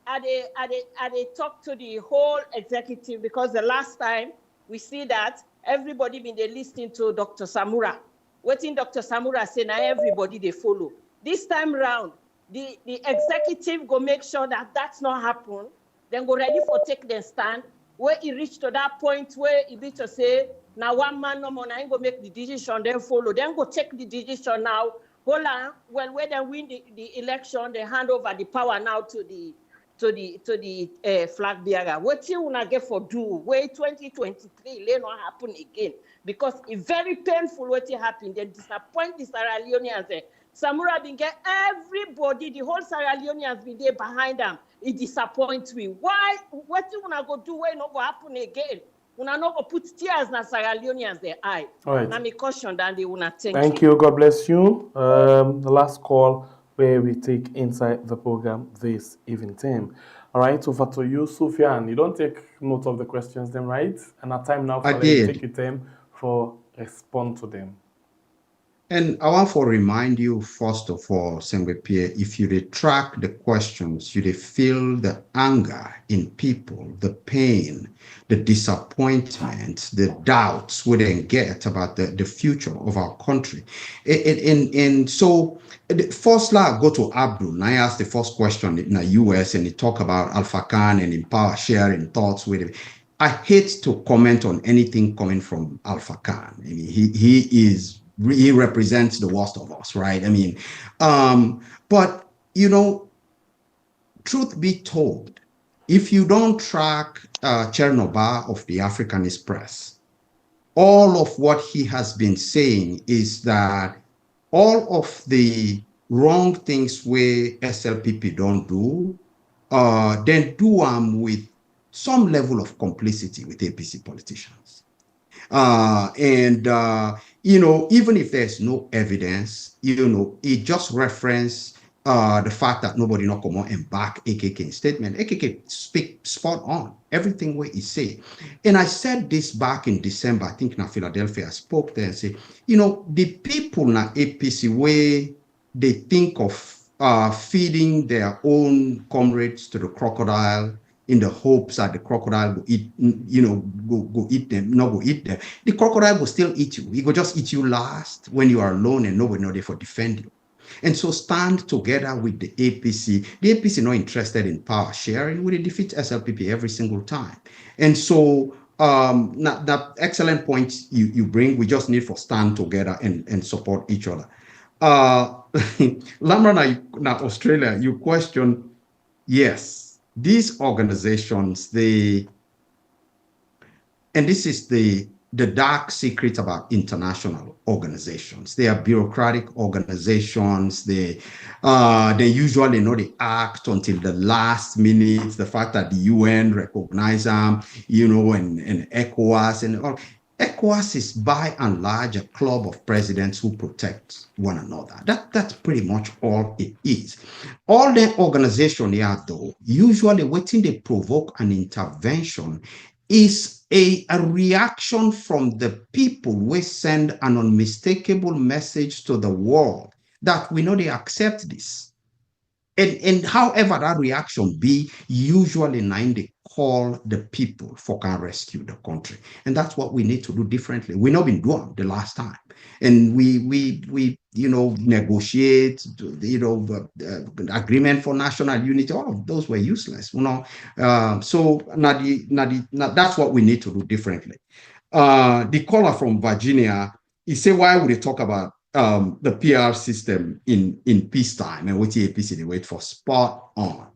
I talk to the whole executive because the last time we see that everybody been they listening to Dr. Samura. Waiting Dr. Samura say now everybody they follow. This time round, the executive go make sure that that's not happen. Then go ready for take the stand. Where it reach to that point where it be to say, now one man no more, now go make the decision, then follow. Then go check the decision now. Hold on, when they win the election, they hand over the power now to the flag bearer. What you wanna get for do? Wait 2023, let not happen again. Because it's very painful what happened. They disappoint the Sierra Leoneans. Samura been get everybody, the whole Sierra Leoneans been there behind them. It disappoints me. Why? What you wanna go do? Why not go happen again? Una not go put tears na Sierra Leoneans their eye. All right. Now me caution that they wanna Thank you. God bless you. The last call where we take inside the program this evening time. All right. Over to you, Sufyan. You don't take note of the questions, then right? And our time now for you take your time for respond to them. And I want to remind you, first of all, Sengwe Pierre, if you track the questions, you feel the anger in people, the pain, the disappointment, the doubts we then get about the future of our country. And so, first, I go to Abdul. And I asked the first question in the US, and he talked about Alpha Khan and Empower sharing thoughts with him. I hate to comment on anything coming from Alpha Khan. I mean, he represents the worst of us, right? I mean, but you know, truth be told, if you don't track Chernobyl of the African Express, all of what he has been saying is that all of the wrong things where SLPP don't do, then do with some level of complicity with APC politicians. You know, even if there's no evidence, you know, it just reference the fact that nobody not come on and back AKK statement. AKK speak spot on everything what he say. And I said this back in December, I think in Philadelphia, I spoke there and said, you know, the people in APC where they think of feeding their own comrades to the crocodile in the hopes that the crocodile will eat, you know, go eat them, not go eat them. The crocodile will still eat you. He will just eat you last when you are alone and nobody know there for defend you. And so stand together with the APC. The APC not interested in power sharing. We defeat SLPP every single time. And so that excellent point you bring, we just need to stand together and support each other. Lamra, na Australia, you question, yes, these organizations, and this is the dark secret about international organizations. They are bureaucratic organizations. They usually know they act until the last minute. The fact that the UN recognize them, you know, and ECOWAS and all. ECOWAS is by and large a club of presidents who protect one another. That's pretty much all it is. All the organization here, though, usually waiting they provoke an intervention is a reaction from the people. We send an unmistakable message to the world that we know they accept this. And however that reaction be, usually they call the people for can rescue the country. And that's what we need to do differently. We've not been doing the last time. And we you know, negotiate, you know, agreement for national unity. All of those were useless, you know. So that's what we need to do differently. The caller from Virginia, he said, why would they talk about the PR system in peacetime and what the APC they wait for? Spot on.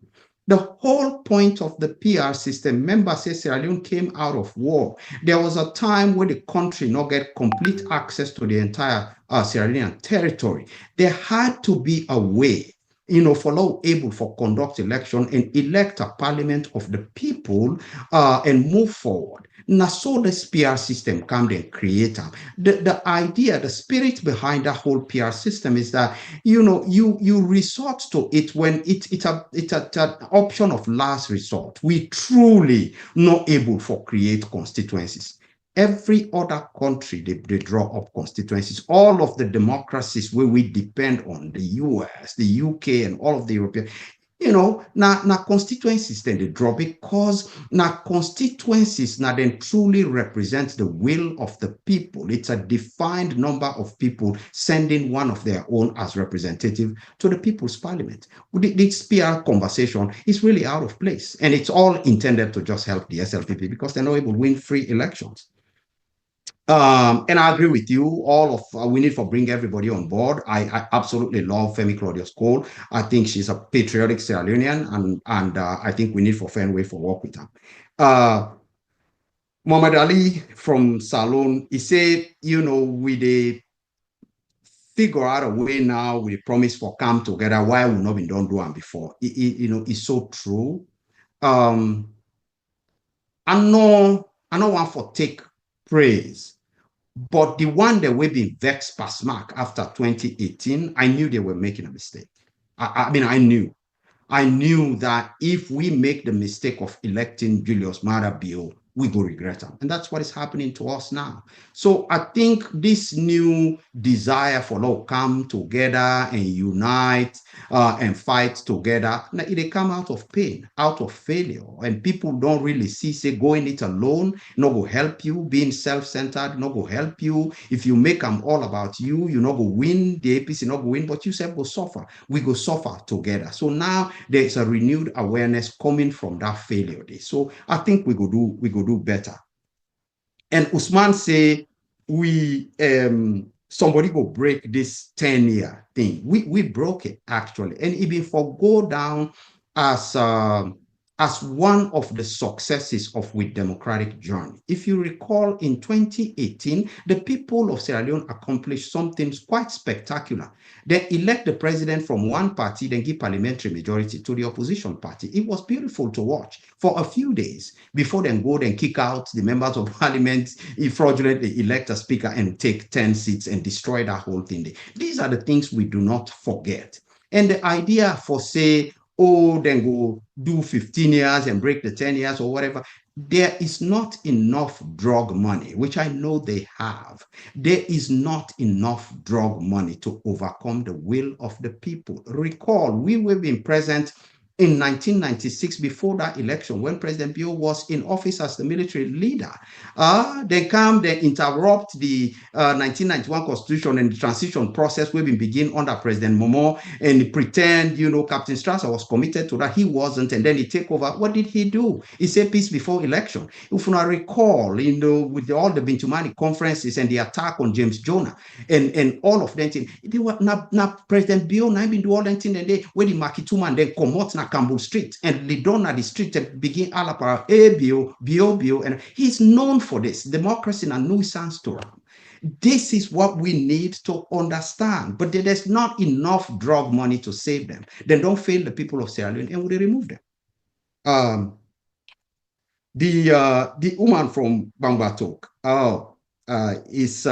The whole point of the PR system, remember, say Sierra Leone came out of war. There was a time where the country not get complete access to the entire Sierra Leone territory. There had to be a way, you know, for law able for conduct election and elect a parliament of the people and move forward. Now, so this PR system come and create them. The idea, the spirit behind that whole PR system is that, you know, you resort to it when it's an option of last resort. We truly not able for create constituencies. Every other country, they draw up constituencies. All of the democracies where we depend on, the US, the UK, and all of the European, you know, now constituencies then they draw, because now constituencies now then truly represent the will of the people. It's a defined number of people sending one of their own as representative to the people's parliament. This PR conversation is really out of place, and it's all intended to just help the SLPP because they're not able to win free elections. And I agree with you. All of we need to bring everybody on board. I absolutely love Femi Claudius Cole. I think she's a patriotic Sierra Leonean, and I think we need to find a way for work with her. Muhammad Ali from Salon, he said, you know, we figure out a way now. We promise for come together. Why we not been done do them before? You know, it's so true. I know one for take praise. But the one that we've been vexed past mark after 2018, I knew they were making a mistake. I mean, I knew that if we make the mistake of electing Julius Maada Bio we go regret them. And that's what is happening to us now. So I think this new desire for all come together and unite and fight together, they come out of pain, out of failure. And people don't really see, say, going it alone, no go help you, being self-centered, no go help you. If you make them all about you, you no go win, the APC no go win, but you self go suffer. We go suffer together. So now there's a renewed awareness coming from that failure. So I think we go do better. And Usman say we somebody go break this 10-year thing. We broke it actually, and even for go down as one of the successes of we democratic journey. If you recall, in 2018, the people of Sierra Leone accomplished something quite spectacular. They elect the president from one party, then give parliamentary majority to the opposition party. It was beautiful to watch for a few days before then go and kick out the members of parliament, fraudulently elect a speaker and take 10 seats and destroy that whole thing. These are the things we do not forget. And the idea for, say, oh, then go do 15 years and break the 10 years or whatever. There is not enough drug money, which I know they have. There is not enough drug money to overcome the will of the people. Recall, we were being present in 1996, before that election, when President Bio was in office as the military leader. They interrupt the 1991 constitution and the transition process we begin under President Momo, and pretend, Captain Strasser was committed to that. He wasn't, and then he take over. What did he do? He said peace before election. If you recall, with all the Bintumani conferences and the attack on James Jonah and all of them, they were not President Bio, not even do all that thing, and they where the Makituma and then come out na Campbell Street and lead on at the street and begin alapara Bio, and he's known for this. Democracy and nuisance to him. This is what we need to understand. But there's not enough drug money to save them. Then don't fail the people of Sierra Leone and we remove them. The woman from Bambatok is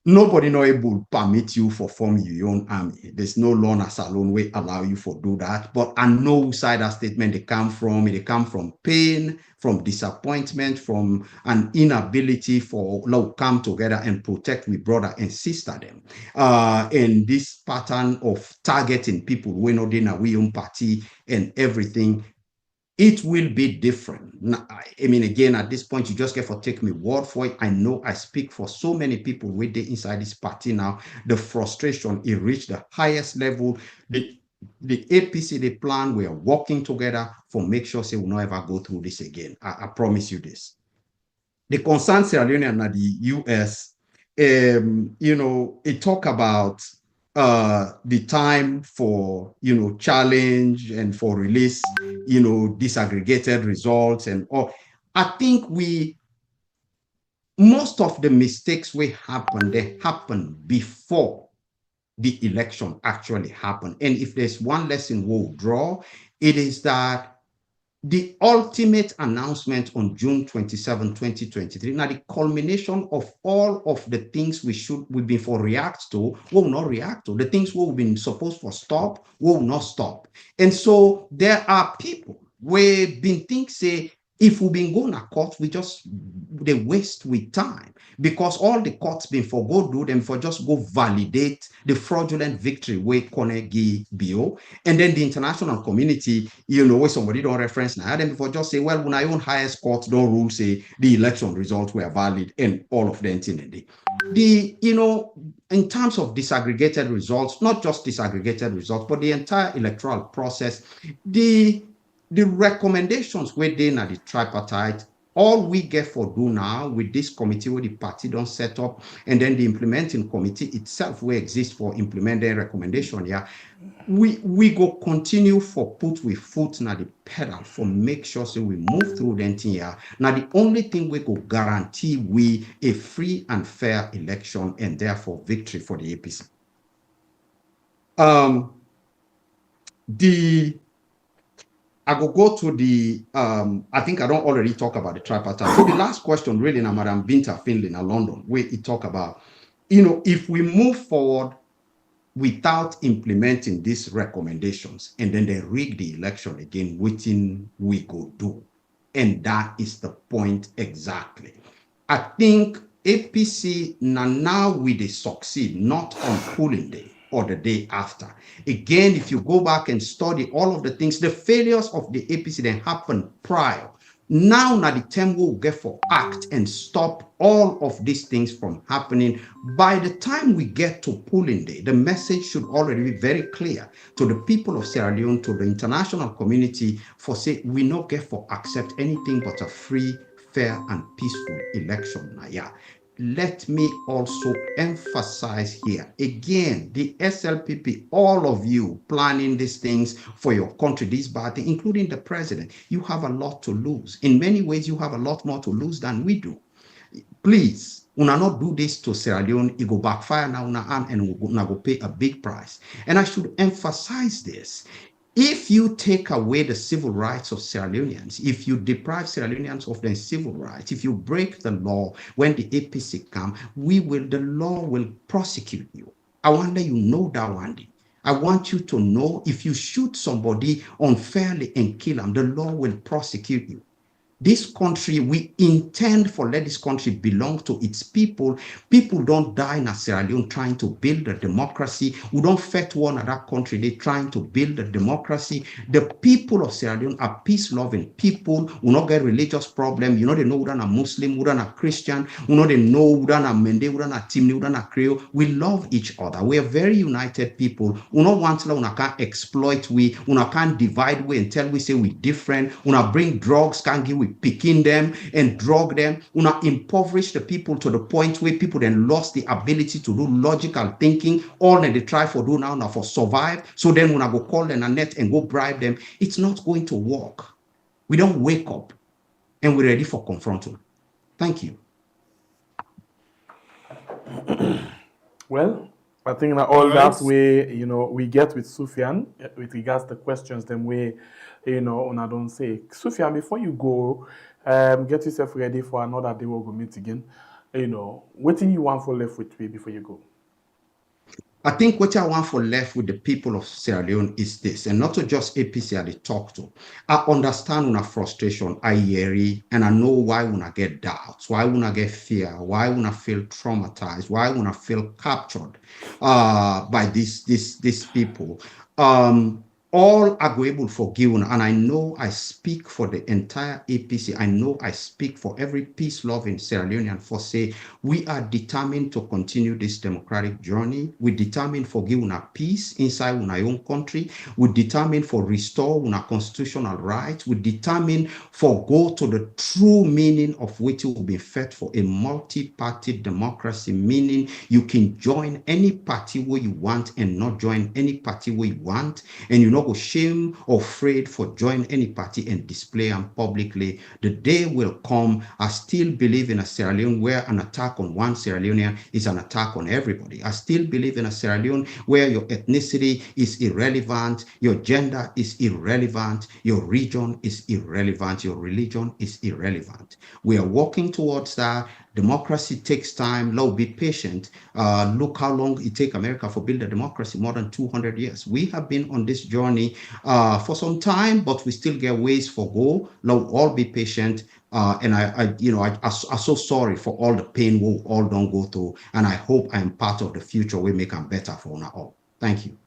nobody no able permit you for forming your own army. There's no law as alone way allow you for do that. But I know side that statement they come from. They come from pain, from disappointment, from an inability for love come together and protect we brother and sister them. And this pattern of targeting people we know in a we own party and everything. It will be different. I mean, again, at this point, you just get for take me word for it. I know I speak for so many people with the inside this party now. The frustration, it reached the highest level. The APC, the plan, we are working together for make sure say we'll not ever go through this again. I promise you this. The concerned Sierra Leone and the US, it talk about the time for challenge and for release disaggregated results and all. I think most of the mistakes they happen before the election actually happened. And if there's one lesson we'll draw, it is that the ultimate announcement on June 27, 2023, now the culmination of all of the things we've been for react to, will not react to. The things we've been supposed to stop, will not stop. And so there are people we've been think say, if we've been going to court, they waste with time because all the courts been for go do them for just go validate the fraudulent victory way Konegi Bio, and then the international community, where somebody don't reference now, them for just say, well, when I own highest court don't rule say the election results were valid and all of them in terms of disaggregated results, not just disaggregated results, but the entire electoral process, the recommendations within the tripartite, all we get for do now with this committee where the party don't set up, and then the implementing committee itself will exist for implementing recommendation. Yeah, we go continue for put we foot na the pedal for make sure so we move through the entire year. Now the only thing we go guarantee we a free and fair election and therefore victory for the APC. I go to the, I think I don't already talk about the tripartite. So the last question really now, Madam Binta Finlay in London, where it talk about, if we move forward without implementing these recommendations and then they rig the election again, waiting we go do. And that is the point exactly. I think APC now will they succeed, not on polling day or the day after. Again, if you go back and study all of the things, the failures of the APC that happened prior, now the time will get for act and stop all of these things from happening. By the time we get to polling day, the message should already be very clear to the people of Sierra Leone, to the international community, for say we not get for accept anything but a free, fair and peaceful election. Yeah. Let me also emphasize here again, the SLPP, all of you planning these things for your country, this bad thing, including the president, you have a lot to lose. In many ways, you have a lot more to lose than we do. Please, una not do this to Sierra Leone, it go backfire now, and una go pay a big price. And I should emphasize this. If you take away the civil rights of Sierra Leoneans, if you deprive Sierra Leoneans of their civil rights, if you break the law, when the APC come, the law will prosecute you. I wonder you know that one day. I want you to know if you shoot somebody unfairly and kill them, the law will prosecute you. This country, we intend for let this country belong to its people. People don't die in Sierra Leone trying to build a democracy. We don't fight one another country. They're trying to build a democracy. The people of Sierra Leone are peace-loving people. We not get religious problem. You know, they know we're not a Muslim, we're not a Christian. You know, they know we're not a Mende, we're not a Timni, we're not a Creole. We love each other. We are very united people. We don't want to, we can't exploit we can't divide we and tell we say we different. We bring drugs, can't give we picking them and drug them, impoverish the people to the point where people then lost the ability to do logical thinking. All that they try for do now for survive. So then when I go call them a net and go bribe them, it's not going to work. We don't wake up and we're ready for confronting. Thank you. Well, I think that all that way, we get with Sufyan with regards to questions, them way, and I don't say, Sufyan, before you go, get yourself ready for another day we'll go meet again. What do you want for left with me before you go? I think what I want for left with the people of Sierra Leone is this, and not to just APC I talk to. I understand una frustration, I hear it, and I know why una get doubts, why una get fear, why una feel traumatized, why una feel captured by these people. All agreeable forgiven, and I know I speak for the entire APC. I know I speak for every peace-loving Sierra Leonean for say we are determined to continue this democratic journey. We determined for give una peace inside our own country. We determined for restore our constitutional rights. We determined for go to the true meaning of which will be fed for a multi-party democracy, meaning you can join any party where you want and not join any party where you want, and you know go shame or afraid for join any party and display them publicly. The day will come. I still believe in a Sierra Leone where an attack on one Sierra Leonean is an attack on everybody. I still believe in a Sierra Leone where your ethnicity is irrelevant, your gender is irrelevant, your region is irrelevant, your religion is irrelevant. We are working towards that. Democracy takes time. Now be patient. Look how long it takes America for build a democracy, more than 200 years. We have been on this journey for some time, but we still get ways for go. Now all be patient. And I'm so sorry for all the pain we all don't go through. And I hope I'm part of the future. We make them better for now all. Thank you.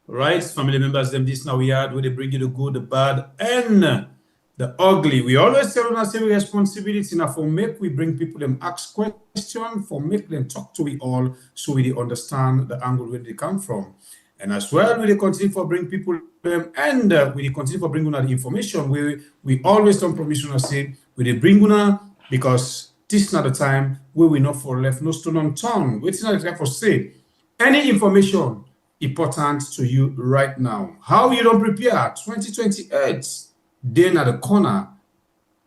Right, family members, them this now we had where they bring you the good, the bad, and the ugly. We always tell us every responsibility now for make we bring people them ask questions, for make them talk to we all so we understand the angle where they come from. And as well, we continue for bring people them and we continue for bring the information we always don't promise to say we bring because this is not the time where we not for left no stone unturned. It's not the time for say any information important to you right now. How you don't prepare 2028. Then at the corner,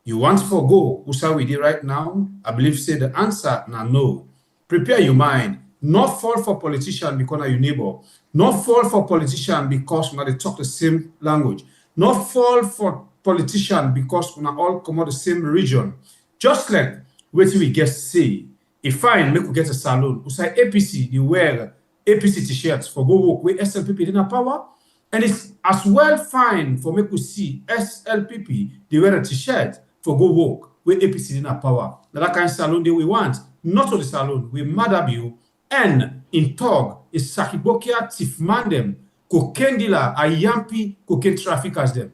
you want to forgo Usa we did right now? I believe say the answer now no. Prepare your mind. Not fall for politician because your neighbor. Not fall for politician because they talk the same language. Not fall for politician because we all come out the same region. Just like what we guess say, if fine make we get a salon, Usa APC, you wear APC t-shirts for go work with SLPP in power. And it's as well fine for me to see SLPP, they wear a t-shirt for go work with APC in our power. Now that kind of salon that we want, not to the salon, we Madabio, and in Tog is Sakibokia Tif Mandem, cocaine dealer, a Yampi, cocaine traffickers them.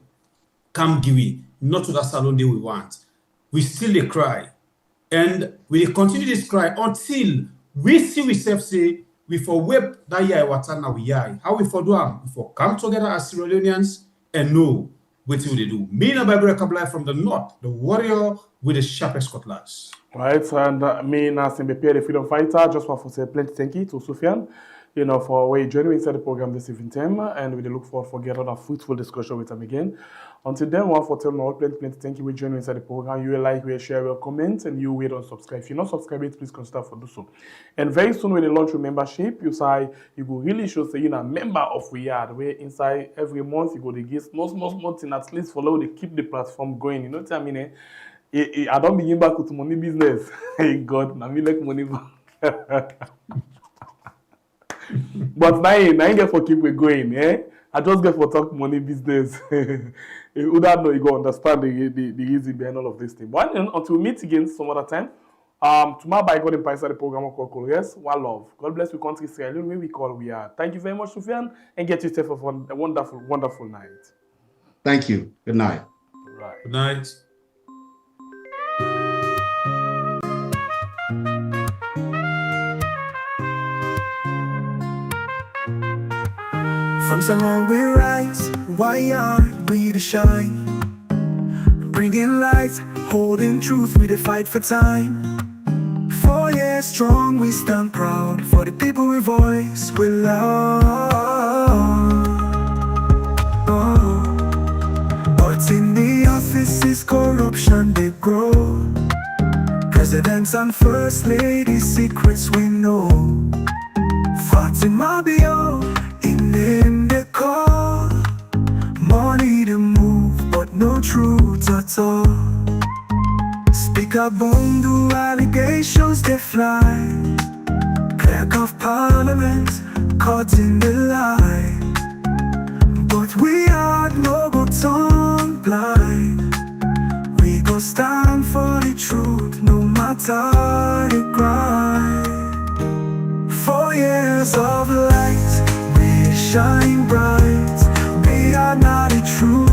Come Giwi, not to that salon that we want. We still they cry. And we continue this cry until we see ourselves say, we for whip that year watana we yai. How we for do them? We for come together as Sierra Leoneans and know what they do. Me and Bible Kabbalah from the north, the warrior with the sharpest cutlass. Right, and me and Simbepe, the freedom fighter, just want to say plenty thank you to Sufyan, for where you joining me inside the program this evening time, and we look forward for get another fruitful discussion with him again. Until then, one for telling all plenty thank you for joining inside the program. You like, you share, you comment, and you wait on subscribe. If you're not subscribed, please consider for do so. And very soon when they launch your membership, you say you will really show say you're a member of We Are, where inside every month you go to give small thing at least follow to keep the platform going. You know what I mean? I don't begin back with money business. Hey God, I mean like money back. But now I get for keep we going, eh? I just get for talk money business. You would know you go understand the reason behind all of this thing. But until we meet again some other time, tomorrow by God in Paisa the program called Yes, One Love. God bless we country Sierra Leone, where we call We Are. Thank you very much, Sufyan, and get yourself a wonderful, wonderful night. Thank you. Good night. Right. Good night. From Salon we rise, why aren't we to shine? Bringing light, holding truth, we the fight for time. 4 years strong, we stand proud for the people we voice, we love. But in the offices, corruption they grow. Presidents and first ladies, secrets we know. Fatima Bio, in the call. Money to move, but no truth at all. Speaker Bundu, allegations they fly. Clerk of Parliament, caught in the lie. But we are no go tongue blind. We go stand for the truth, no matter the grind. 4 years of light, we shine bright. We are not the truth.